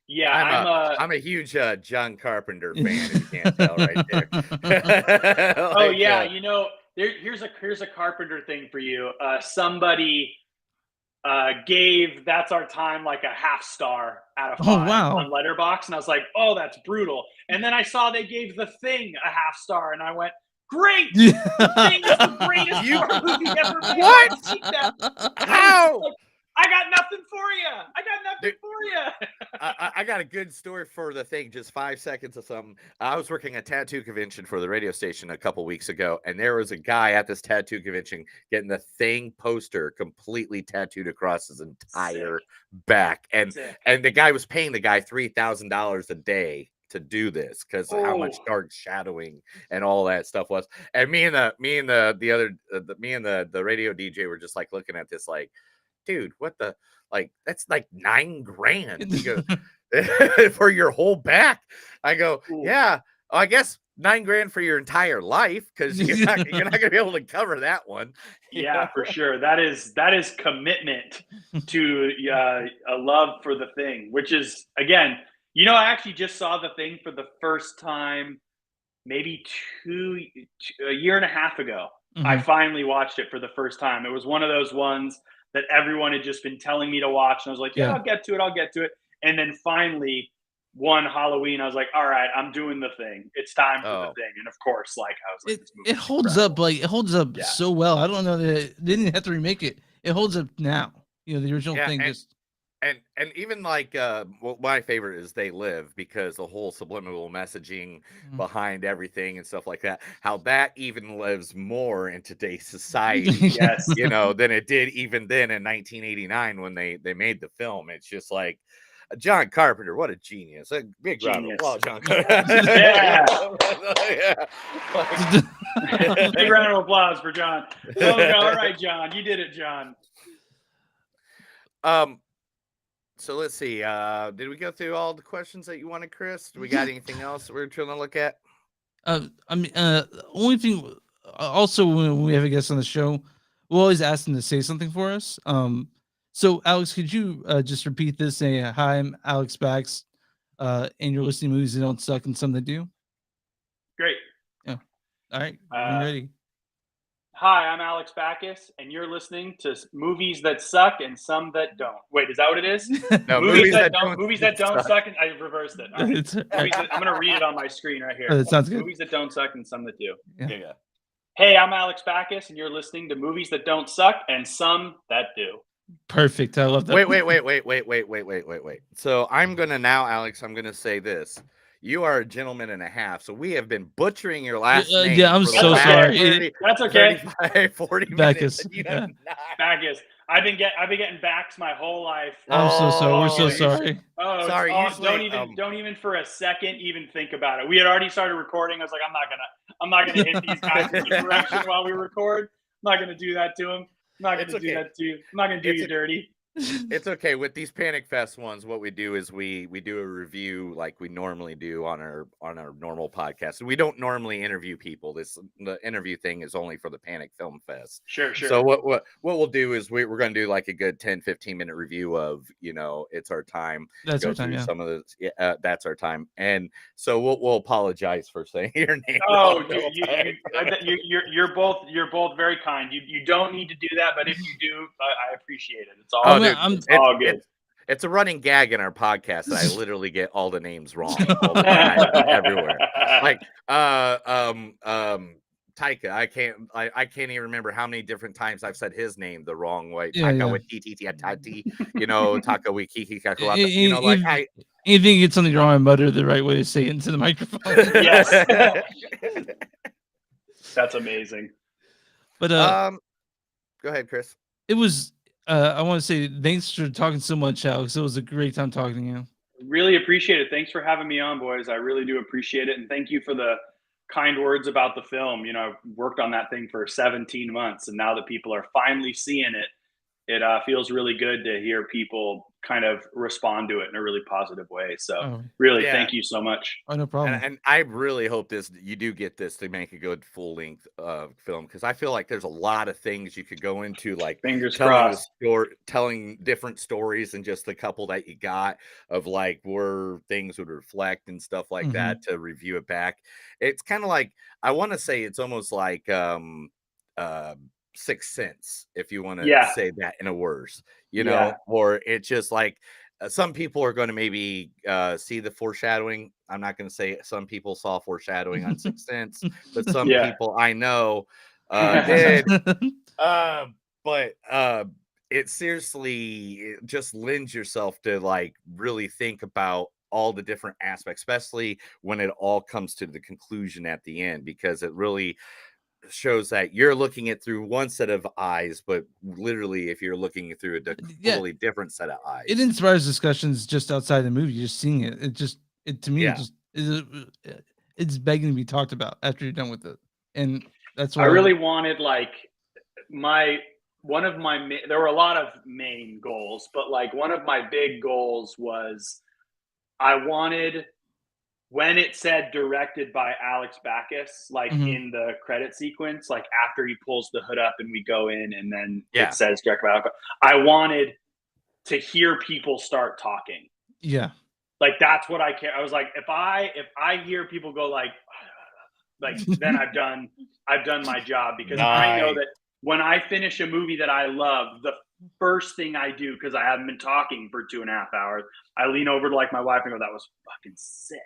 Yeah, I'm a huge John Carpenter fan. If you can't tell right there. Oh yeah, here's a Carpenter thing for you. Somebody gave That's Our Time like a half star out of 5 Oh, wow. on Letterboxd, and I was like, oh, that's brutal. And then I saw they gave The Thing a half star, and I went, great. The Thing is the greatest horror movie ever made. What? I've seen that. How? I got nothing for you. I got a good story for The Thing. Just 5 seconds of something. I was working a tattoo convention for the radio station a couple weeks ago, and there was a guy at this tattoo convention getting The Thing poster completely tattooed across his entire back, and the guy was paying the guy $3,000 a day to do this because of how much dark shadowing and all that stuff was. And me and the radio DJ were just like looking at this like, dude, what the, like, that's like $9,000. He goes, for your whole back. I go, yeah, I guess $9,000 for your entire life, because you're not gonna be able to cover that one. Yeah, for sure. That is commitment to a love for The Thing, which is, again, I actually just saw The Thing for the first time maybe a year and a half ago. I finally watched it for the first time. It was one of those ones that everyone had just been telling me to watch, and I was like, yeah, I'll get to it. And then finally, one Halloween, I was like, all right, I'm doing The Thing. It's time for The Thing. And of course, like, I was like, it holds up, so well. I don't know that they didn't have to remake it. It holds up now. The original thing just. And even like my favorite is They Live, because the whole subliminal messaging behind everything and stuff like that, how that even lives more in today's society, yes, than it did even then in 1989 when they made the film. It's just like, John Carpenter, what a genius! A big round of applause, John Carpenter. Yeah. Big round of applause for John. All right, John, you did it, John. So let's see. Did we go through all the questions that you wanted, Chris? Do we got anything else that we're trying to look at? Only thing. Also, when we have a guest on the show, we'll always ask them to say something for us. So, Alex, could you just repeat this? Say, hi, I'm Alex Bax, and you're listening to Movies That Don't Suck and Some That Do. Great. Yeah. All right. I'm ready. Hi, I'm Alex Backus, and you're listening to Movies That Suck and Some That Don't. Wait, is that what it is? No, movies that don't suck, and I reversed it. Right. I'm going to read it on my screen right here. That sounds good. Movies That Don't Suck and Some That Do. Yeah. Hey, I'm Alex Backus, and you're listening to Movies That Don't Suck and Some That Do. Perfect. I love that. Wait. So I'm gonna now, Alex, I'm gonna say this. You are a gentleman and a half, so we have been butchering your last name. Yeah, I'm so sorry. 30, That's okay. 35, 40 Backus. minutes. Backus. I've been getting backs my whole life. I'm so sorry. We're so sorry. Oh, sorry. Usually, don't even for a second even think about it. We had already started recording. I was like, I'm not gonna hit these guys with the correction while we record. I'm not gonna do that to them. I'm not gonna do that to you. I'm not gonna do you dirty. It's okay. With these Panic Fest ones, what we do is we do a review like we normally do on our normal podcast. We don't normally interview people. The interview thing is only for the Panic Film Fest. Sure. So what we'll do is we're going to do like a good 10-15 minute review of, It's Our Time. That's Our Time. Yeah. Some of the That's Our Time. And so we'll apologize for saying your name. Oh, you're both very kind. You don't need to do that, but if you do, I appreciate it. It's all. It's all good. It's a running gag in our podcast that I literally get all the names wrong all the time, everywhere. Like Taika, I can't even remember how many different times I've said his name the wrong way. Taika with Tati, Taka with Kiki Kakuata. Like anything you get something wrong, I mutter the right way to say it into the microphone. Yes. That's amazing. But go ahead, Chris. It was I want to say thanks for talking so much, Alex. It was a great time talking to you. Really appreciate it. Thanks for having me on, boys. I really do appreciate it. And thank you for the kind words about the film. You know, I've worked on that thing for 17 months, and now that people are finally seeing it, it feels really good to hear people kind of respond to it in a really positive way. So, Oh, really, Yeah. thank you so much. oh, no problem. And I really hope you do get this to make a good full length film, because I feel like there's a lot of things you could go into, like Fingers telling crossed. telling different stories and just the couple that you got of like where things would reflect and stuff like that to review it back. It's kind of like, I want to say it's almost like Sixth Sense, if you want to Yeah. say that in a worse, you Yeah. know, or it's just like some people are going to maybe see the foreshadowing. I'm not going to say some people saw foreshadowing on Sixth Sense, but some Yeah. people I know did. But it seriously just lends yourself to like really think about all the different aspects, especially when it all comes to the conclusion at the end, because it really shows that you're looking at through one set of eyes, but literally if you're looking through a Yeah. totally different set of eyes. It inspires discussions just outside the movie. Just seeing it, it to me, Yeah. just it's begging to be talked about after you're done with it, and that's why I really wanted like there were a lot of main goals, but like one of my big goals was I wanted, when it said directed by Alex Backus, like in the credit sequence, like after he pulls the hood up and we go in and then it says directed by Alex, I wanted to hear people start talking. Yeah. Like that's what I care. I was like, if I hear people go like then I've done my job, because I know that when I finish a movie that I love, the first thing I do, because I haven't been talking for 2.5 hours, I lean over to like my wife and go, that was fucking sick.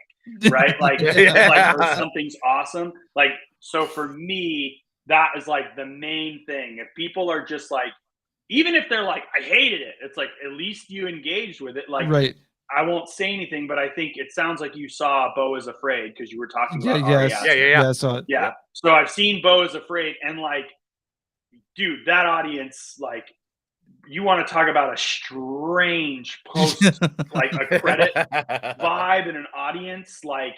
Right? Like, like, or something's awesome. Like, so for me, that is like the main thing. If people are just like, even if they're like, I hated it, it's like, at least you engaged with it. Like, right. I won't say anything, but I think it sounds like you saw Beau is Afraid, because you were talking about Yeah, I saw it. Yeah. Yep. So I've seen Beau is Afraid, and like, dude, that audience, like, you want to talk about a strange post, like a credit vibe in an audience. Like,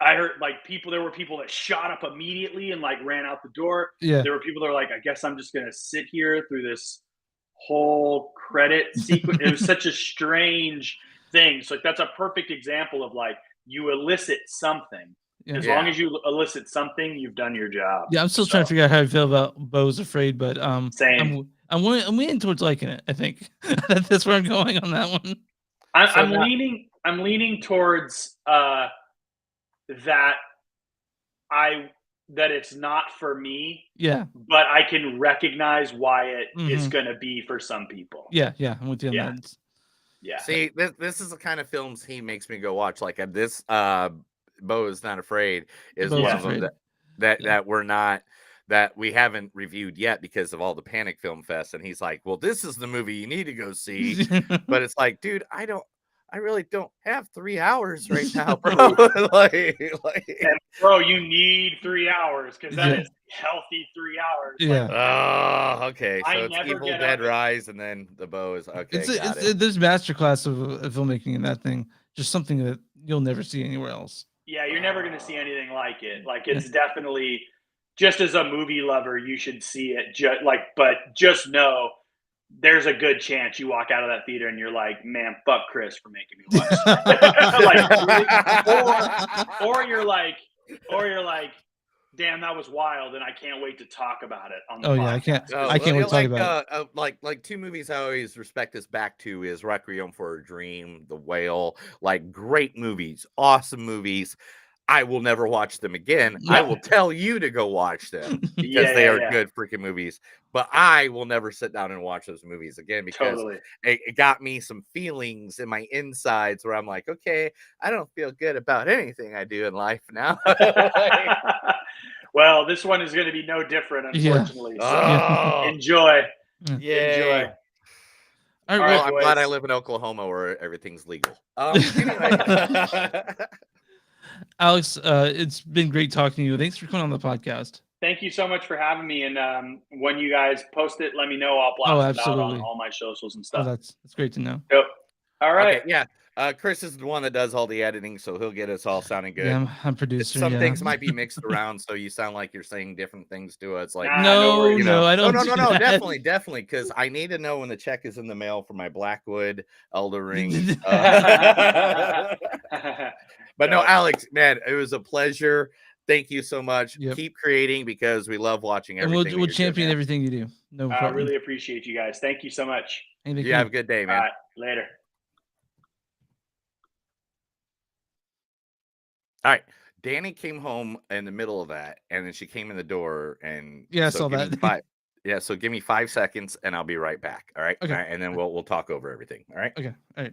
I heard like there were people that shot up immediately and like ran out the door. Yeah. There were people that were like, I guess I'm just going to sit here through this whole credit sequence. It was such a strange thing. So like, that's a perfect example of like, you elicit something. Yeah. As long as you elicit something, you've done your job. Yeah, I'm still trying to figure out how I feel about Beau's Afraid, but Same. I'm leaning towards liking it. I think that's where I'm going on that one. I'm leaning towards that it's not for me. Yeah. But I can recognize why it is going to be for some people. Yeah, I'm with you on that. Yeah. See, this is the kind of films he makes me go watch. Like this, Beau is Not Afraid is one of them that we're not, that we haven't reviewed yet because of all the Panic Film Fest. And he's like, well, this is the movie you need to go see. But it's like, dude, I really don't have 3 hours right now, bro. And bro, you need 3 hours, because that is healthy 3 hours. Yeah. Like, oh, okay. So it's Evil Dead Rise, and then the Beau is okay. There's masterclass of filmmaking in that thing. Just something that you'll never see anywhere else. Yeah, you're never going to see anything like it. Like, it's definitely, just as a movie lover, you should see it. But just know, there's a good chance you walk out of that theater and you're like, man, fuck Chris for making me watch that. Like, or you're like, damn, that was wild, and I can't wait to talk about it on the podcast. I can't wait to talk about it. Like 2 movies I always respect this back to is Requiem for a Dream, The Whale. Like, great movies, awesome movies. I will never watch them again. Yeah. I will tell you to go watch them because they are good freaking movies. But I will never sit down and watch those movies again, because it got me some feelings in my insides where I'm like, okay, I don't feel good about anything I do in life now. Well, this one is going to be no different, unfortunately. So enjoy. Yeah. Enjoy. All right, I'm glad I live in Oklahoma where everything's legal. Anyway. Alex, it's been great talking to you. Thanks for coming on the podcast. Thank you so much for having me. And when you guys post it, let me know. I'll Oh, blast it out on absolutely. all my socials and Oh, stuff. that's great to know. Yep. All right. Okay, yeah. Chris is the one that does all the editing, so he'll get us all sounding good. Yeah, I'm producer. Some yeah. things might be mixed around, so you sound like you're saying different things to us. Like, Nah, No, worries. you know, no, I don't. no, do that. definitely, because I need to know when the check is in the mail for my Blackwood Elder Ring. But But no, Alex, man, it was a pleasure. Thank you so much. Yep. Keep creating because we love watching And everything. we'll champion everything you do. No I problem. really appreciate you guys. Thank you so much. Anything You have a good day, All man. right. Later. All right. Danny came home in the middle of that, and then she came in the door, and Yeah, I so saw give me that. 5 yeah, so give me 5 seconds, and I'll be right back. All right. Okay. All right, and then we'll talk over everything. All right. Okay. All right.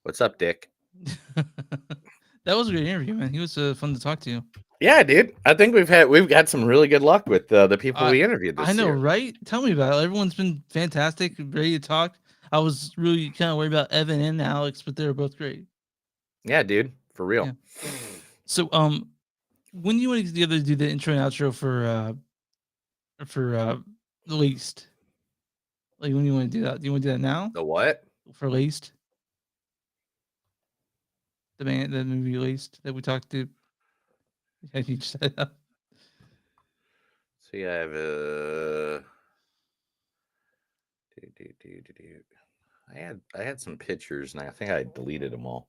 What's up, Dick? That was a great interview, man. He was fun to talk to. Yeah, dude. I think we've had some really good luck with the people we interviewed this I know, year. right? Tell me about it. Everyone's been fantastic, ready to talk. I was really kind of worried about Evan and Alex, but they were both great. Yeah, dude. For real. Yeah. So, when you want to get together to do the intro and outro for Laced, like when you want to do that? Do you want to do that now The what? for Laced? The movie Laced that we talked to. Yeah, you just said that. So I have a. I had some pictures and I think I deleted them all.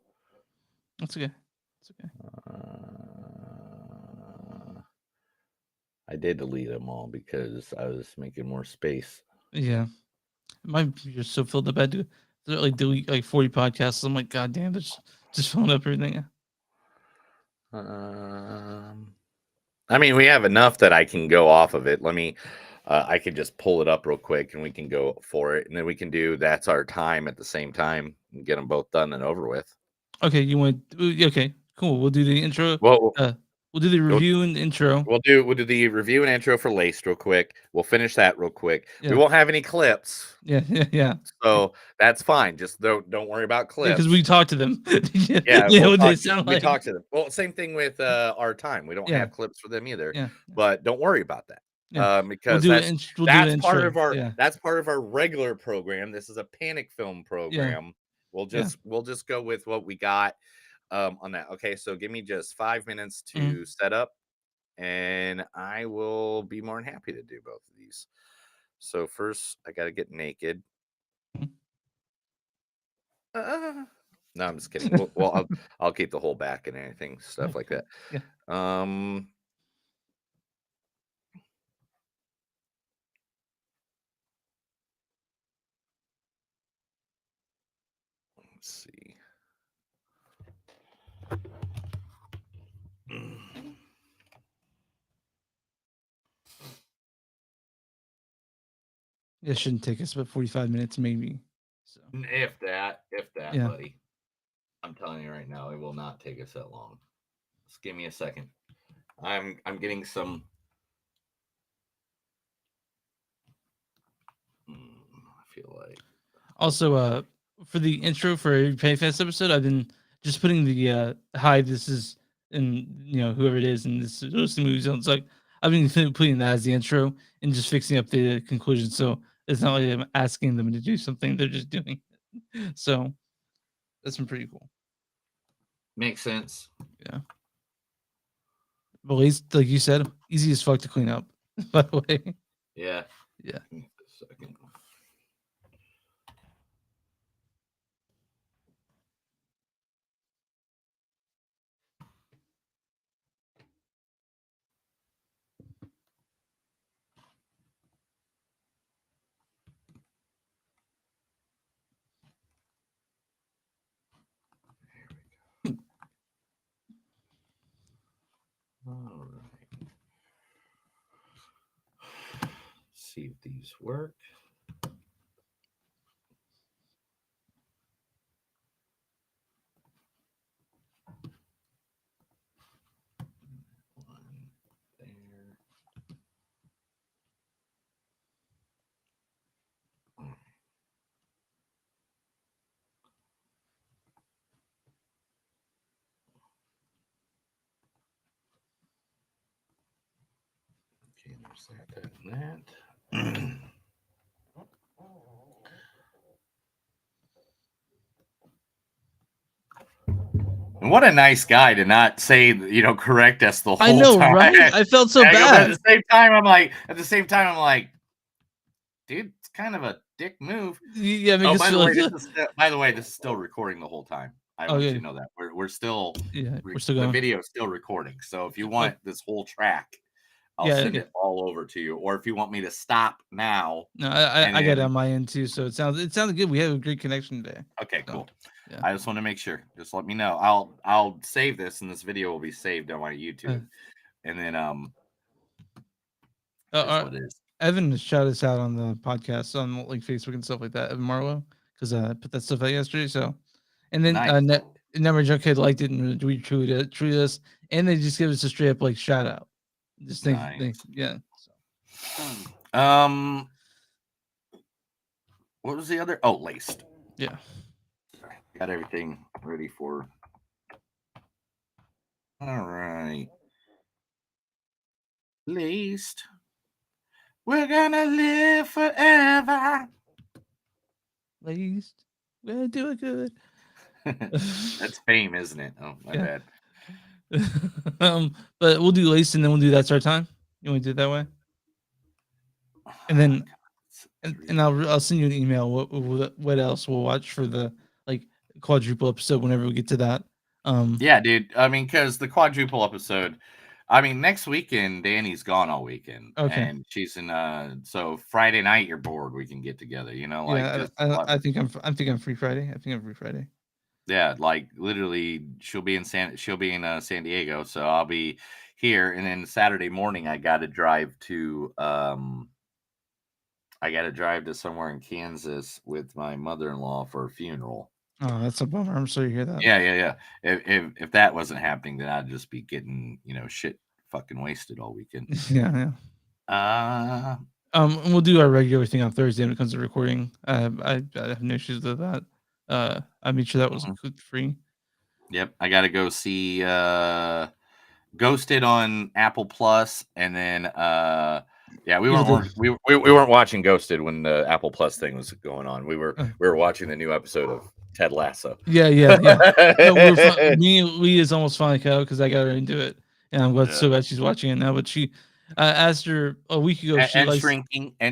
That's okay. It's okay. I did delete them all because I was making more space. Yeah. My computer's so filled up. I do like delete like 40 podcasts. I'm like, God damn, there's just filling up everything. I mean, we have enough that I can go off of it. Let me, I can just pull it up real quick and we can go for it. And then we can do That's Our Time at the same time and get them both done and over with. Okay, you want? Okay, cool. We'll do the intro. Well, we'll do the review and intro. We'll do the review and intro for Laced real quick. We'll finish that real quick. Yeah. We won't have any clips. Yeah. So that's fine. Just don't worry about clips. Because we talked to them. Yeah, what they we sound like. talked to them. Well, same thing with Our Time. We don't have clips for them either. Yeah. But don't worry about that. Yeah. Because that's part of our regular program. This is a panic film program. Yeah. We'll just go with what we got on that. Okay, so give me just 5 minutes to set up, and I will be more than happy to do both of these. So first, I got to get naked. No, I'm just kidding. Well, I'll keep the whole back and anything, stuff like that. Yeah. Let's see. It shouldn't take us but 45 minutes, maybe. So if that, Yeah. buddy. I'm telling you right now, it will not take us that long. Just give me a second. I'm getting some. I feel like. Also, for the intro for every PayFest episode, I've been just putting the hi, this is, and whoever it is, and this those the movies. It's like I've been putting that as the intro and just fixing up the conclusion. So it's not like I'm asking them to do something; they're just doing it. So that's been pretty cool. Makes sense. Yeah. But at least, like you said, easy as fuck to clean up. By the way. Yeah. Yeah. Give me a second. All right. Let's see if these work. One there. Okay, there's that and that. And what a nice guy to not say, correct us the whole time. I know, right? I felt so bad. At the same time, I'm like, dude, it's kind of a dick move. Yeah, by the way, this is still recording the whole time. I want you to know that we're still we're still going. The video is still recording. So if you want this whole track, I'll send it all over to you. Or if you want me to stop now. No, I got it on my end too. So it sounded good. We have a great connection today. Okay, cool. Yeah. I just want to make sure. Just let me know. I'll save this, and this video will be saved on my YouTube. And then what it is. Evan shouted us out on the podcast on like Facebook and stuff like that. Evan Marlowe, because I put that stuff out yesterday. So, and then nice. Never Junkhead liked it and retweeted us, and they just give us a straight up like shout out. Just think, yeah. So. What was the other? Oh, Laced. Yeah. Got everything ready for. All right. Laced. We're gonna live forever. Laced. We're gonna do it good. That's Fame, isn't it? Oh, my bad. But we'll do Laced and then we'll do That's Our Time. You want to do it that way? And then And I'll send you an email. What else we'll watch for the like quadruple episode whenever we get to that. Yeah, dude. I mean, because the quadruple episode. I mean, next weekend Danny's gone all weekend, Okay. and she's in. So Friday night you're bored, we can get together. You know, like Yeah, just I think I'm free Friday. I think I'm free Friday. yeah, like literally, she'll be in San Diego, so I'll be here, and then Saturday morning I got to drive to somewhere in Kansas with my mother-in-law for a funeral. Oh, that's a bummer. I'm sorry to hear that. Yeah. If that wasn't happening, then I'd just be getting shit fucking wasted all weekend. Yeah. Uh, And we'll do our regular thing on Thursday when it comes to recording. I have no issues with that. I made sure that was free. Yep, I got to go see Ghosted on Apple Plus, and then we weren't watching Ghosted when the Apple Plus thing was going on. We were watching the new episode of Ted Lasso. Yeah. No, Lee is almost finally caught up because I got her into it, and I'm glad so glad she's watching it now. But she asked her a week ago. And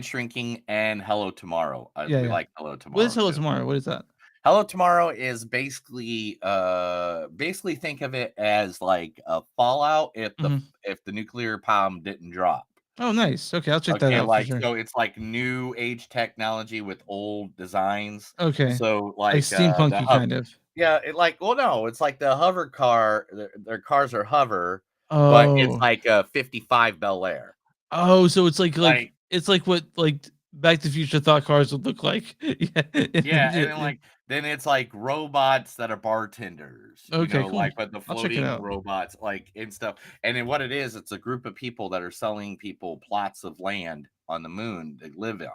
Shrinking and Hello Tomorrow. We like Hello Tomorrow. What is Hello Tomorrow? What is that? Hello Tomorrow is basically think of it as like a Fallout if the nuclear bomb didn't drop. Oh, nice. Okay, I'll check that out. Like for sure. so, it's like new age technology with old designs. Okay, so like steampunky kind of. Yeah, it's like the hover car. Their cars are hover, but it's like a 55 Bel Air. Oh, so it's like it's like what like Back to the Future thought cars would look like. And then it's like robots that are bartenders. Okay, cool. Like but the floating robots, like and stuff. And then what it is, it's a group of people that are selling people plots of land on the moon to live on.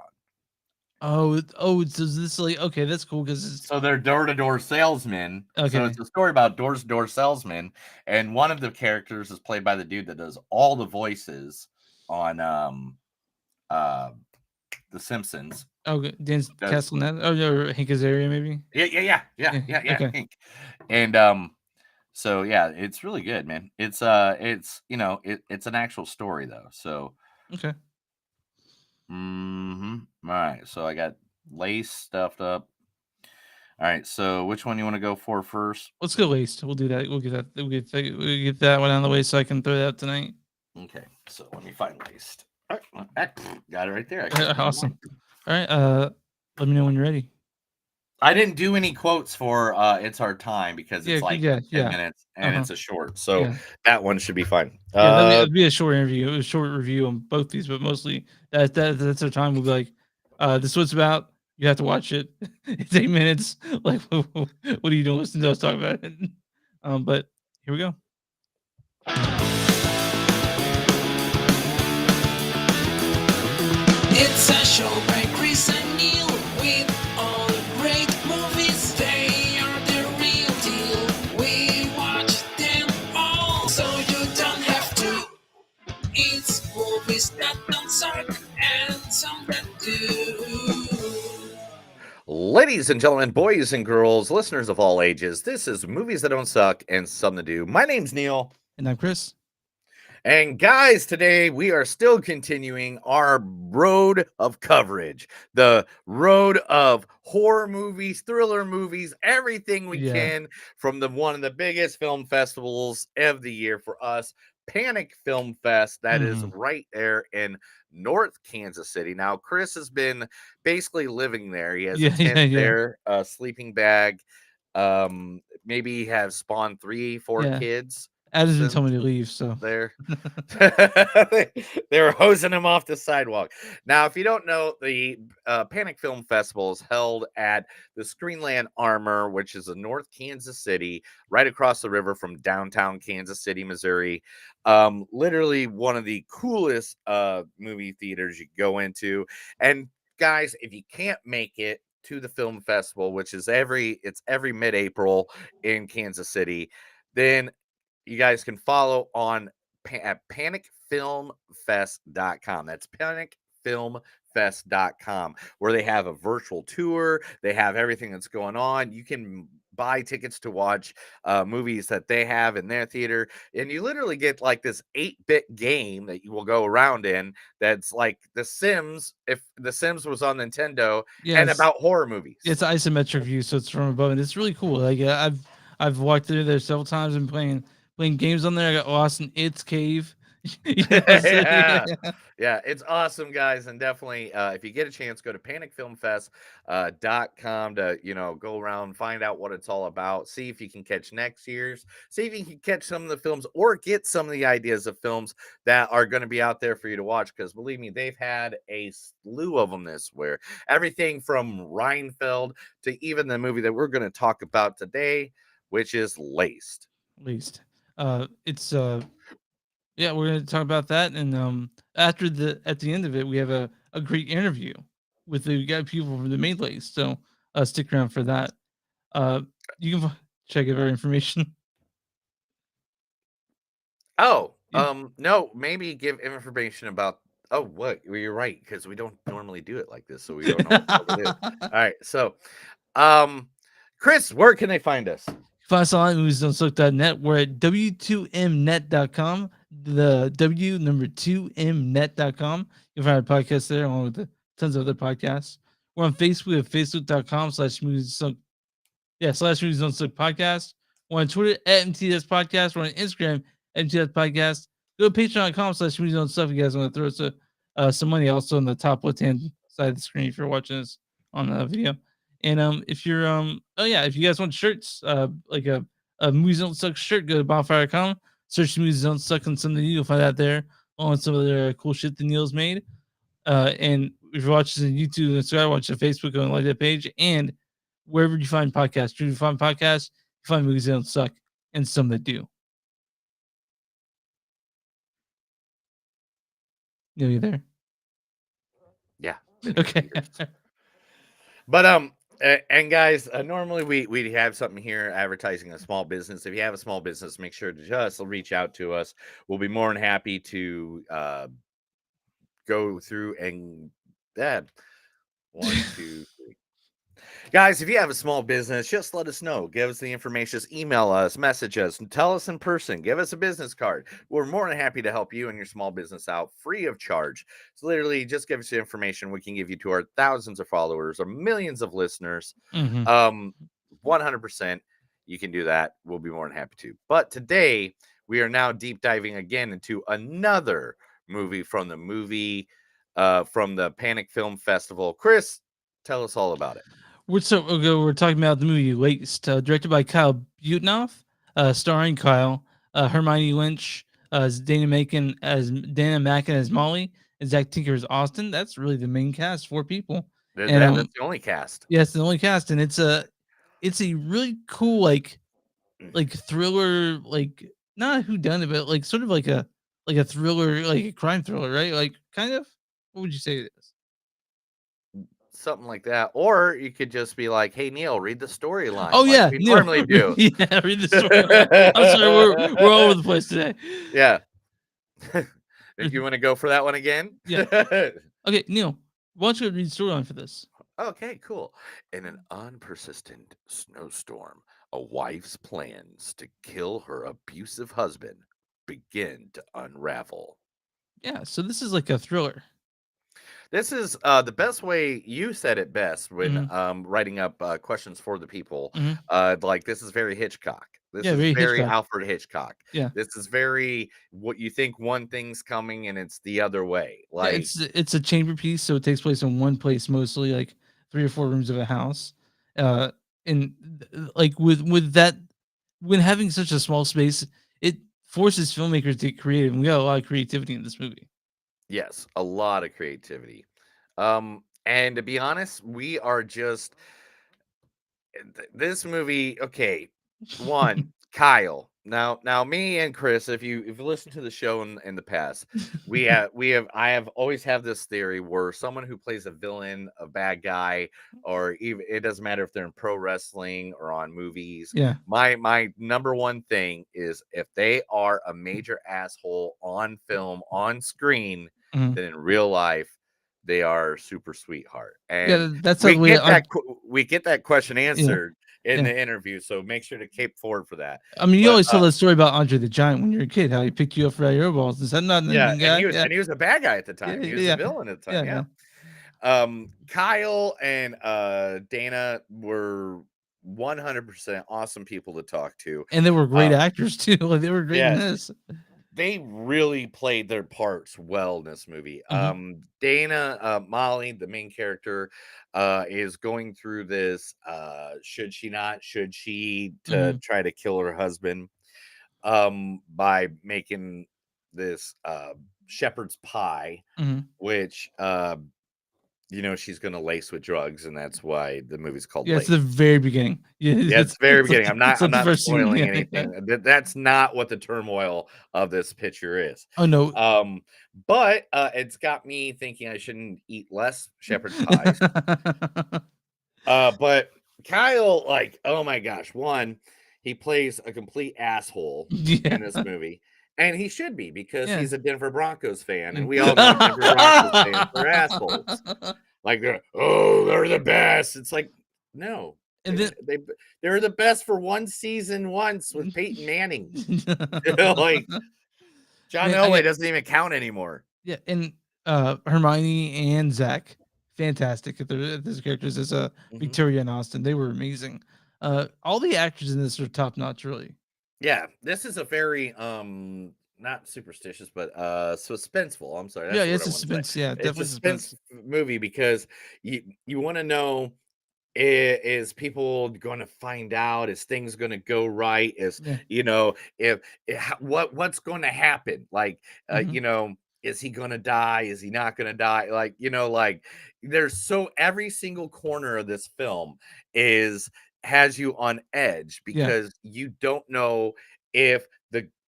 Oh, so this like okay, that's cool because so they're door-to-door salesmen. Okay. So it's a story about door-to-door salesmen, and one of the characters is played by the dude that does all the voices on The Simpsons. Oh, Dan Castellaneta. Oh, or Hank Azaria, maybe. Yeah. Okay. Hank. And so yeah, it's really good, man. It's it's an actual story though. So okay. All right. So I got Lace stuffed up. All right. So which one you want to go for first? Let's go Laced. We'll do that. We'll get that. We'll get that one out of the way so I can throw that out tonight. Okay. So let me find Laced. All right. Got it right there. Awesome. All right. Let me know when you're ready. I didn't do any quotes for It's Our Time because it's 10 minutes and it's a short. So that one should be fine. That'd be a short interview. A short review on both these, but mostly that's our time. We'll be like, this is what it's about. You have to watch it. It's 8 minutes. Like, what are you doing? Listen to us talk about it. But here we go. It's a show by Chris and Neil with all great movies. They are the real deal. We watch them all, so you don't have to. It's movies that don't suck and some that do. Ladies and gentlemen, boys and girls, listeners of all ages, this is Movies That Don't Suck and Some That Do. My name's Neil. And I'm Chris. And guys, today we are still continuing our road of coverage, the road of horror movies, thriller movies, everything we can from one of the biggest film festivals of the year for us, Panic Film Fest. That is right there in North Kansas City. Now, Chris has been basically living there. He has a tent there, a sleeping bag. Maybe he has spawned 4 kids. Adam didn't tell me to leave, so they're hosing him off the sidewalk. Now, if you don't know, the Panic Film Festival is held at the Screenland Armor, which is in North Kansas City, right across the river from downtown Kansas City, Missouri. Literally one of the coolest movie theaters you go into. And guys, if you can't make it to the film festival, which is every mid-April in Kansas City, then you guys can follow on at panicfilmfest.com. That's panicfilmfest.com, where they have a virtual tour. They have everything that's going on. You can buy tickets to watch movies that they have in their theater, and you literally get like this 8-bit game that you will go around in. That's like The Sims, if The Sims was on Nintendo, Yeah, and about horror movies. it's isometric view, so it's from above, and it's really cool. Like I've walked through there several times and playing games on there. I got lost in its cave. You know, so, Yeah. Yeah, it's awesome, guys, and definitely if you get a chance, go to panicfilmfest.com to go around, find out what it's all about, see if you can catch next year's, see if you can catch some of the films or get some of the ideas of films that are going to be out there for you to watch, because believe me, they've had a slew of them this year. Everything from Reinfeld to even the movie that we're going to talk about today, which is Laced. at least. It's yeah, we're gonna talk about that, and at the end of it, we have a great interview with the guy people from the main list. So stick around for that. You can check out our information. Oh, Yeah. no, maybe give information about. Oh, what? Well, you're right, because we don't normally do it like this, so we don't know what to do. All right, so, Chris, where can they find us? Find us on moviesdon'tsuck.net. We're at w2mnet.com. The W number 2mnet.com. You'll find our podcast there along with tons of other podcasts. We're on Facebook at facebook.com/moviesdon'tsuck. Yeah, /moviesdon'tsuck podcast. We're on Twitter at MTS Podcast. We're on Instagram at MTS Podcast. Go to patreon.com/moviesdon'tsuck if you guys want to throw us some money also on the top left-hand side of the screen if you're watching us on the video. And if you're if you guys want shirts, like a Movies Don't Suck shirt, go to bonfire.com, search Movies Don't Suck on something new, you'll find out there on some of the cool shit that Neil's made. And if you're watching on YouTube and Instagram, watch the Facebook and like that page, and wherever you find podcasts, you find podcasts, you find Movies That Don't Suck, and some that do. Neil, you there? Yeah. Okay. But and guys, normally we have something here advertising a small business. If you have a small business, make sure to just reach out to us. We'll be more than happy to go through and that 1, 2, 3. Guys, if you have a small business, just let us know. Give us the information. Just email us, message us, and tell us in person. Give us a business card. We're more than happy to help you and your small business out free of charge. So literally, just give us the information. We can give you to our thousands of followers or millions of listeners. 100%. You can do that. We'll be more than happy to. But today, we are now deep diving again into another movie from the Panic Film Festival. Chris, tell us all about it. We're talking about the movie Laced, directed by Kyle Butenhoff, starring Kyle, Hermione Lynch as Dana Macken as Molly, and Zach Tinker as Austin. That's really the main cast, 4 people. That's the only cast. Yeah, it's the only cast, and it's a really cool like thriller, like not who done it, but like sort of like a thriller, like a crime thriller, right? Like kind of. What would you say it is? Something like that, or you could just be like, "Hey Neil, read the storyline." Oh like yeah, we Neil, normally do. Yeah, read the storyline. I'm sorry, we're all over the place today. Yeah. If you want to go for that one again, Yeah. Okay, Neil, why don't you read the storyline for this? Okay, cool. In an unpersistent snowstorm, a wife's plans to kill her abusive husband begin to unravel. Yeah, so this is like a thriller. This is the best way you said it best when writing up questions for the people. Like this is very Hitchcock. This is very Hitchcock. Alfred Hitchcock. Yeah. This is very what you think one thing's coming and it's the other way. Yeah, Like it's a chamber piece, so it takes place in one place mostly, like 3 or 4 rooms of a house. And like with that, when having such a small space, it forces filmmakers to get creative, and we got a lot of creativity in this movie. yes, a lot of creativity. And to be honest, we are just this movie. Okay, one, Kyle. Now, me and Chris, if you listen to the show in the past, I have always have this theory where someone who plays a villain, a bad guy, or even it doesn't matter if they're in pro wrestling or on movies. Yeah. My number one thing is if they are a major asshole on film, on screen, then in real life they are super sweetheart. And Yeah, that's we get that question answered in Yeah. the interview. So make sure to cape forward for that. I mean, you But, always tell that story about Andre the Giant when you're a kid, how he picked you up for your balls. Is that not the yeah, guy? and he was a bad guy at the time. He was Yeah. a villain at the Yeah, time. Yeah. Kyle and Dana were 100% awesome people to talk to. And they were great Um, actors too. Like they were great in yes. this. They really played their parts well in this movie. Dana, Molly, the main character, is going through this should she to try to kill her husband by making this shepherd's pie, which she's gonna lace with drugs, and that's why the movie's called Yeah, Lace. it's the very beginning. Yeah, it's the very beginning. I'm not the first scene, spoiling yeah. anything. That's not what the turmoil of this picture is. Oh no. But it's got me thinking I shouldn't eat less shepherd's pies. But Kyle, like, oh my gosh, one, he plays a complete asshole in this movie. And he should be, because he's a Denver Broncos fan, and we all know Denver Broncos fans are assholes. Like they're the best. It's like, no. And then they were the best for one season once with Peyton Manning. Like John Elway doesn't even count anymore. Yeah, and Hermione and Zach, fantastic at those characters as Victoria and Austin. They were amazing. All the actors in this are top notch, really. Yeah, this is a very not superstitious, but suspenseful. I'm sorry. Yeah, it's a suspense. Yeah, definitely it's a suspense movie, because you want to know, is people going to find out? Is things going to go right? Is what's going to happen? Like is he going to die? Is he not going to die? Like like there's every single corner of this film has you on edge, because you don't know if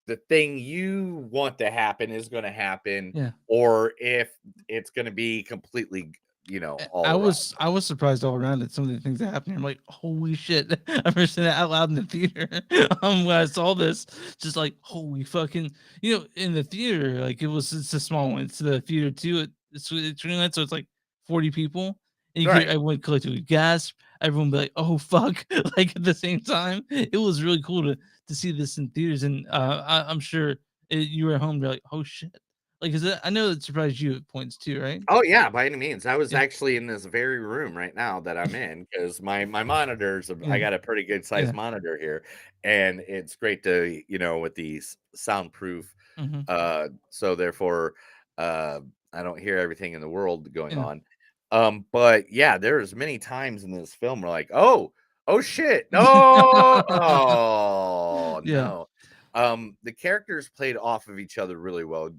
the thing you want to happen is going to happen, or if it's going to be completely all I around. was surprised all around at some of the things that happened. I'm like, holy shit. I remember saying that out loud in the theater. When I saw this, just like, holy fucking, in the theater, like it's a small one. It's the theater too. It's really, so it's like 40 people. And you hear everyone collectively gasp. Everyone be like, oh fuck, like at the same time. It was really cool to see this in theaters. And I'm sure you were at home, be like, oh shit. Like, I know it surprised you at points too, right? Oh yeah, by any means. I was actually in this very room right now that I'm in, because my monitors, I got a pretty good sized monitor here, and it's great to with these soundproof. So therefore, I don't hear everything in the world going on. But yeah, there's many times in this film where like, oh shit, no, no. The characters played off of each other really well.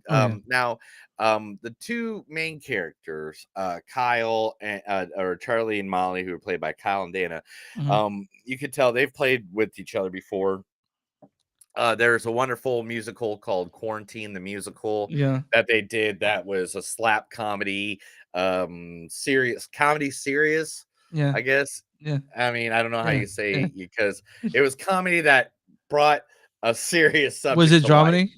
Now, the two main characters, Kyle and or Charlie and Molly, who are played by Kyle and Dana, you could tell they've played with each other before. There's a wonderful musical called Quarantine the Musical that they did, that was a slap comedy, serious, I guess. I mean, I don't know how you say because it was comedy that brought a serious subject. Was it dramedy?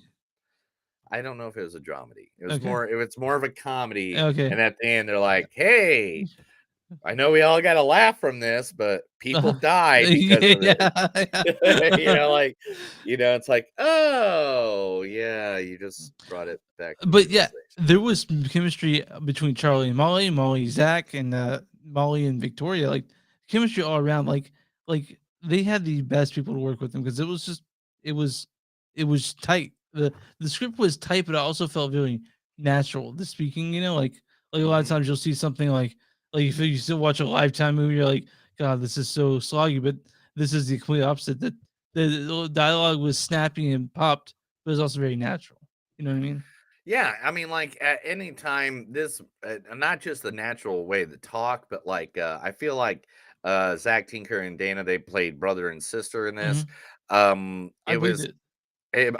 I don't know if it was a dramedy. It was more of a comedy. Okay. And at the end, they're like, "Hey, I know we all got to laugh from this, but people died because of it." It's like, oh yeah, you just brought it back. But yeah, there was chemistry between Charlie and Molly, Zach, and Molly and Victoria. Like chemistry all around. Like they had the best people to work with them, because it was tight. The script was tight, but it also felt very natural. The speaking, like a lot of times you'll see something like if you still watch a Lifetime movie, you're like, God, this is so sloggy. But this is the complete opposite. That the dialogue was snappy and popped, but it was also very natural. You know what I mean? Yeah, I mean, like at any time, this not just the natural way to talk, but like I feel like Zach Tinker and Dana, they played brother and sister in this. I believed it.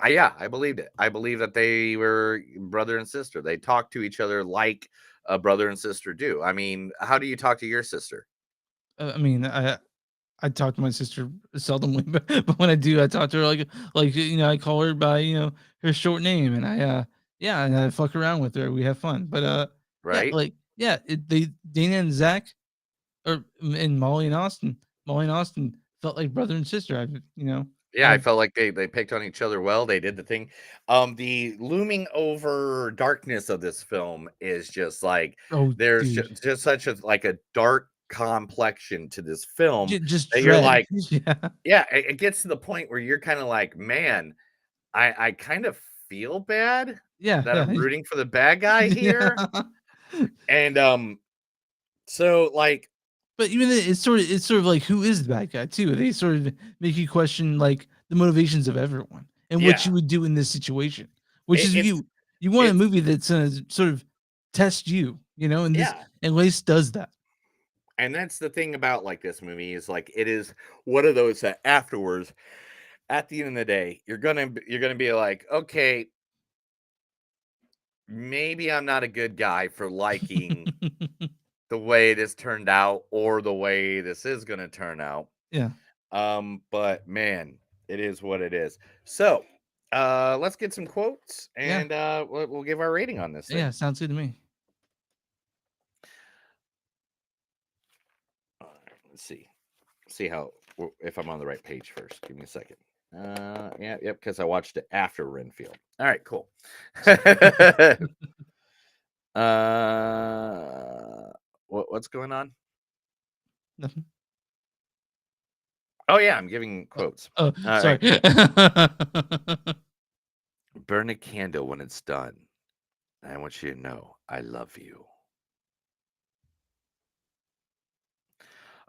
I believed it. I believe that they were brother and sister. They talked to each other like a brother and sister do. I mean, how do you talk to your sister? I mean, I talk to my sister seldomly, but when I do, I talk to her like I call her by her short name, and and I fuck around with her. We have fun, but right, Dana and Zach, and Molly and Austin felt like brother and sister. Yeah, I I- felt like they picked on each other well. They did the thing. The looming over darkness of this film is just like oh, there's dude, just such a like a dark complexion to this film just that you're dread. like, Yeah, yeah, it gets to the point where you're kind of like, man, I kind of feel bad yeah, that yeah, I'm rooting for the bad guy here. yeah. And so like But even then, it's sort of like who is the bad guy too. They sort of make you question like the motivations of everyone and what yeah, you would do in this situation. Which is it's you want a it's movie that's gonna sort of test you, and this yeah. and Lace does that. And that's the thing about like this movie is like it is one of those that afterwards, at the end of the day, you're gonna be like, okay, maybe I'm not a good guy for liking the way this turned out or the way this is gonna turn out. Yeah, But man, it is what it is. So let's get some quotes yeah, and we'll give our rating on this thing. yeah. Sounds good to me. All right, let's see how if I'm on the right page first. Give me a second. Yeah, yep, because I watched it after Renfield. All right, cool. What's going on? Nothing. Oh yeah, I'm giving quotes. Oh, All sorry. Burn a candle when it's done. I want you to know I love you.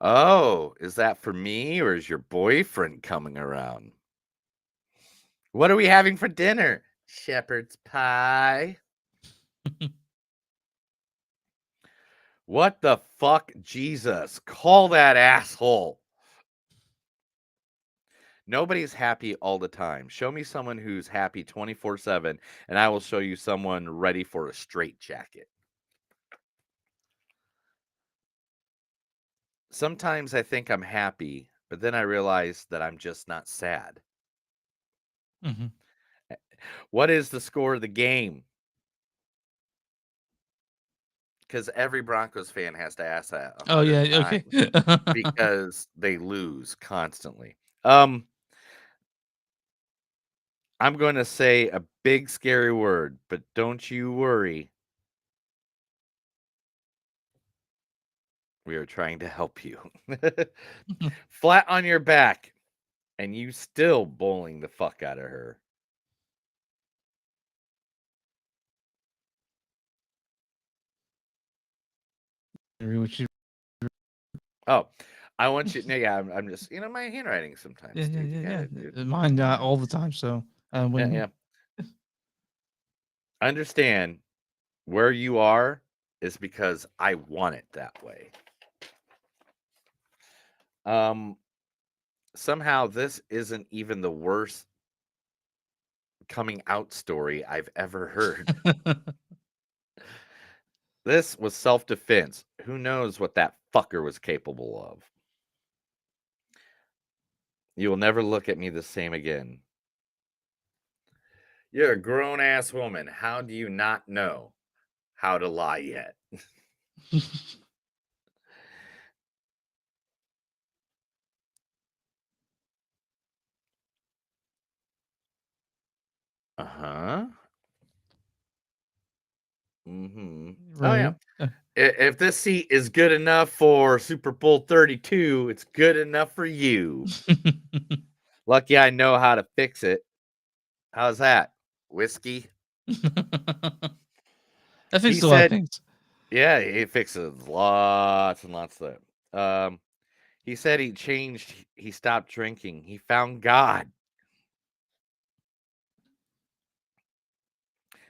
Oh, is that for me or is your boyfriend coming around? What are we having for dinner? Shepherd's pie. What the fuck, Jesus? Call that asshole. Nobody's happy all the time. Show me someone who's happy 24/7, and I will show you someone ready for a straitjacket. Sometimes I think I'm happy, but then I realize that I'm just not sad. Mhm. What is the score of the game? Because every Broncos fan has to ask that Oh 100 yeah. Okay. times because they lose constantly. I'm going to say a big scary word, but don't you worry. We are trying to help you. Flat on your back, and you still bowling the fuck out of her. Which you- Oh, I want you. No, yeah, I'm just my handwriting sometimes. yeah, yeah, Dude, you yeah, gotta yeah. do- Mine all the time. So Yeah, when yeah. Understand where you are is because I want it that way. Somehow this isn't even the worst coming out story I've ever heard. This was self-defense. Who knows what that fucker was capable of? You will never look at me the same again. You're a grown-ass woman. How do you not know how to lie yet? Uh-huh. Mm-hmm. Oh, yeah. right. If this seat is good enough for Super Bowl 32, it's good enough for you. Lucky I know how to fix it. How's that? Whiskey? I He fixed a lot of said, things. yeah, he fixes lots and lots of that. He said he changed. He stopped drinking. He found God.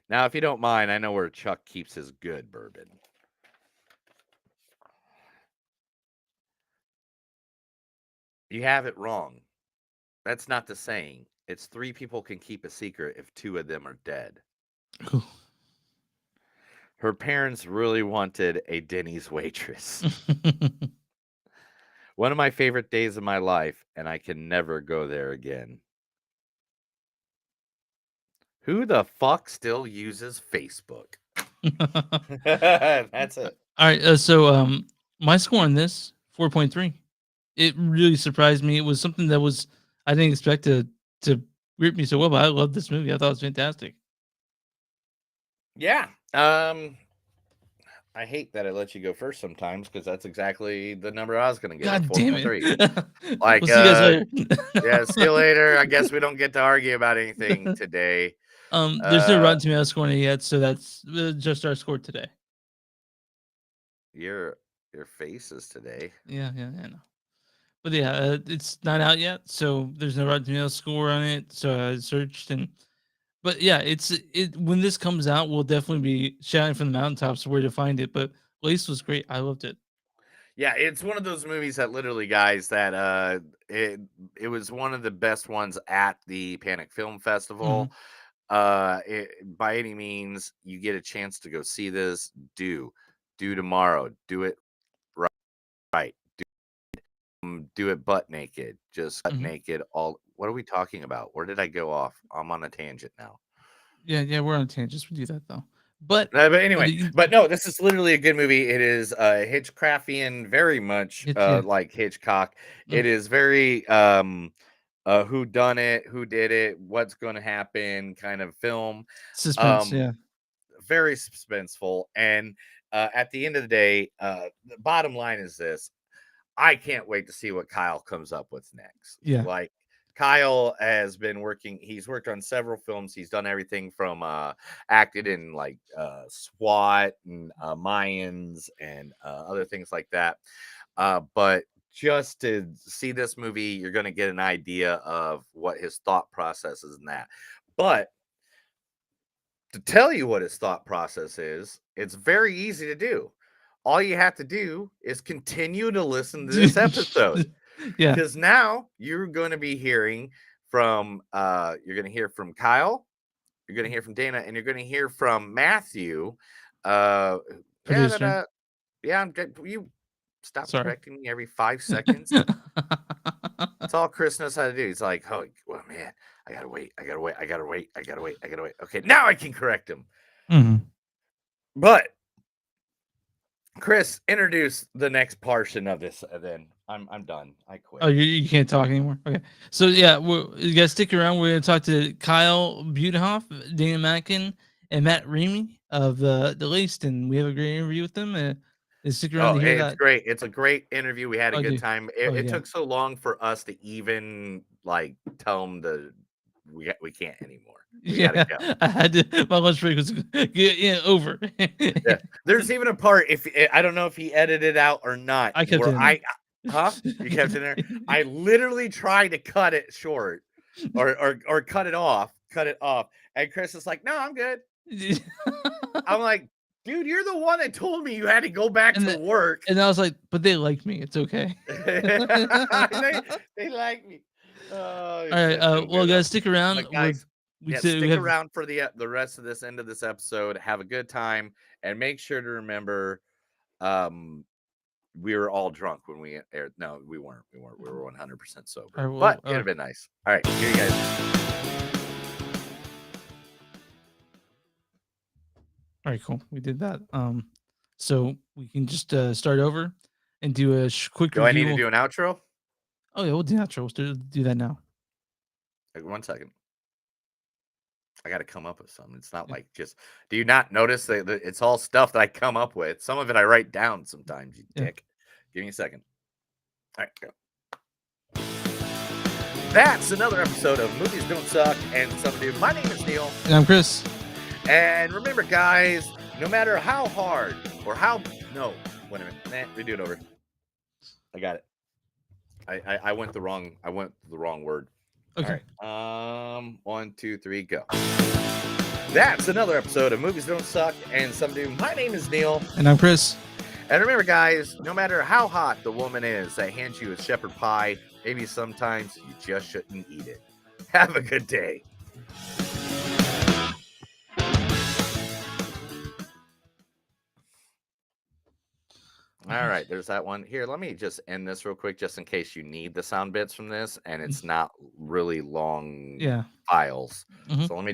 Now, if you don't mind, I know where Chuck keeps his good bourbon. You have it wrong. That's not the saying. It's 3 people can keep a secret if 2 of them are dead. Ooh. Her parents really wanted a Denny's waitress. One of my favorite days of my life, and I can never go there again. Who the fuck still uses Facebook? That's it. All right. So my score on this 4.3. it really surprised me. It was something that was I didn't expect to grip me so well, but I love this movie. I thought it was fantastic. Yeah. I hate that I let you go first sometimes because that's exactly the number I was going to give. God damn 4.3. it! Like, We'll see you guys later. Yeah, see you later. I guess we don't get to argue about anything today. There's no Rotten Tomatoes score yet, so that's just our score today. Your faces today. Yeah, I know. But yeah, it's not out yet, so there's no Rotten Tomatoes score on it. So I searched but yeah, it when this comes out, we'll definitely be shouting from the mountaintops where to find it. But Lace was great. I loved it. Yeah, it's one of those movies that literally, guys, that it was one of the best ones at the Panic Film Festival. By any means, you get a chance to go see this, do tomorrow. Do it right. Do it butt naked. Just butt naked. All. What are we talking about? Where did I go off? I'm on a tangent now. Yeah, we're on tangents. We do that though. But anyway, but no, this is literally a good movie. It is Hitchcraftian, very much like Hitchcock. It is very who done it, who did it, what's going to happen kind of film. Suspense, yeah. Very suspenseful. And at the end of the day, the bottom line is this. I can't wait to see what Kyle comes up with next. Yeah. Like, Kyle has been working. He's worked on several films. He's done everything from acted in like SWAT and Mayans and other things like that. But just to see this movie, you're going to get an idea of what his thought process is in that. But to tell you what his thought process is, it's very easy to do. All you have to do is continue to listen to this episode. Yeah, because now you're going to be hearing from you're going to hear from Kyle, you're going to hear from Dana, and you're going to hear from Matthew. Yeah, I'm good. You stop correcting me every 5 seconds. That's all Chris knows how to do. He's like, oh well, man, I gotta wait. Okay, now I can correct him. But Chris, introduce the next portion of this. Then I'm done. I quit. Oh, you can't talk anymore. Okay, so yeah, you guys stick around. We're gonna talk to Kyle Butenhoff, Dana Mackin, and Matt Reamy of the Laced, and we have a great interview with them. Stick around to hear that. It's great. It's a great interview. We had a good time. It took so long for us to even like tell them we can't anymore. We gotta go. I had to. My lunch break was over. Yeah. There's even a part. If I don't know if he edited it out or not. I kept it. You kept it in there. I literally tried to cut it short, or cut it off. And Chris is like, "No, I'm good." I'm like, "Dude, you're the one that told me you had to go back to work." And I was like, "But they like me. It's okay." they like me. All right. Well, guys, stick around. But guys, stick around for the rest of this end of this episode. Have a good time, and make sure to remember, we were all drunk when we aired. No, we weren't. We were 100% sober. Right, well, but it'd have been nice. All right, here you guys. All right, cool. We did that. So we can just start over and do a quick review. Do I need to do an outro? Oh yeah, we'll do an outro. We'll do that now. Like, 1 second. I got to come up with something. It's not like just. Do you not notice that it's all stuff that I come up with? Some of it I write down sometimes. You dick. Give me a second. All right, go. That's another episode of Movies Don't Suck and Some Do. My name is Neil. And I'm Chris. And remember, guys, no matter how hard or how no, wait a minute, redo it over. I got it. I went the wrong word. Okay. All right. 1, 2, 3, go. That's another episode of Movies Don't Suck and Some Do. My name is Neil. And I'm Chris. And remember, guys, no matter how hot the woman is that hands you a shepherd pie, maybe sometimes you just shouldn't eat it. Have a good day. All right, there's that one. Here, let me just end this real quick, just in case you need the sound bits from this, and it's not really long files. So let me just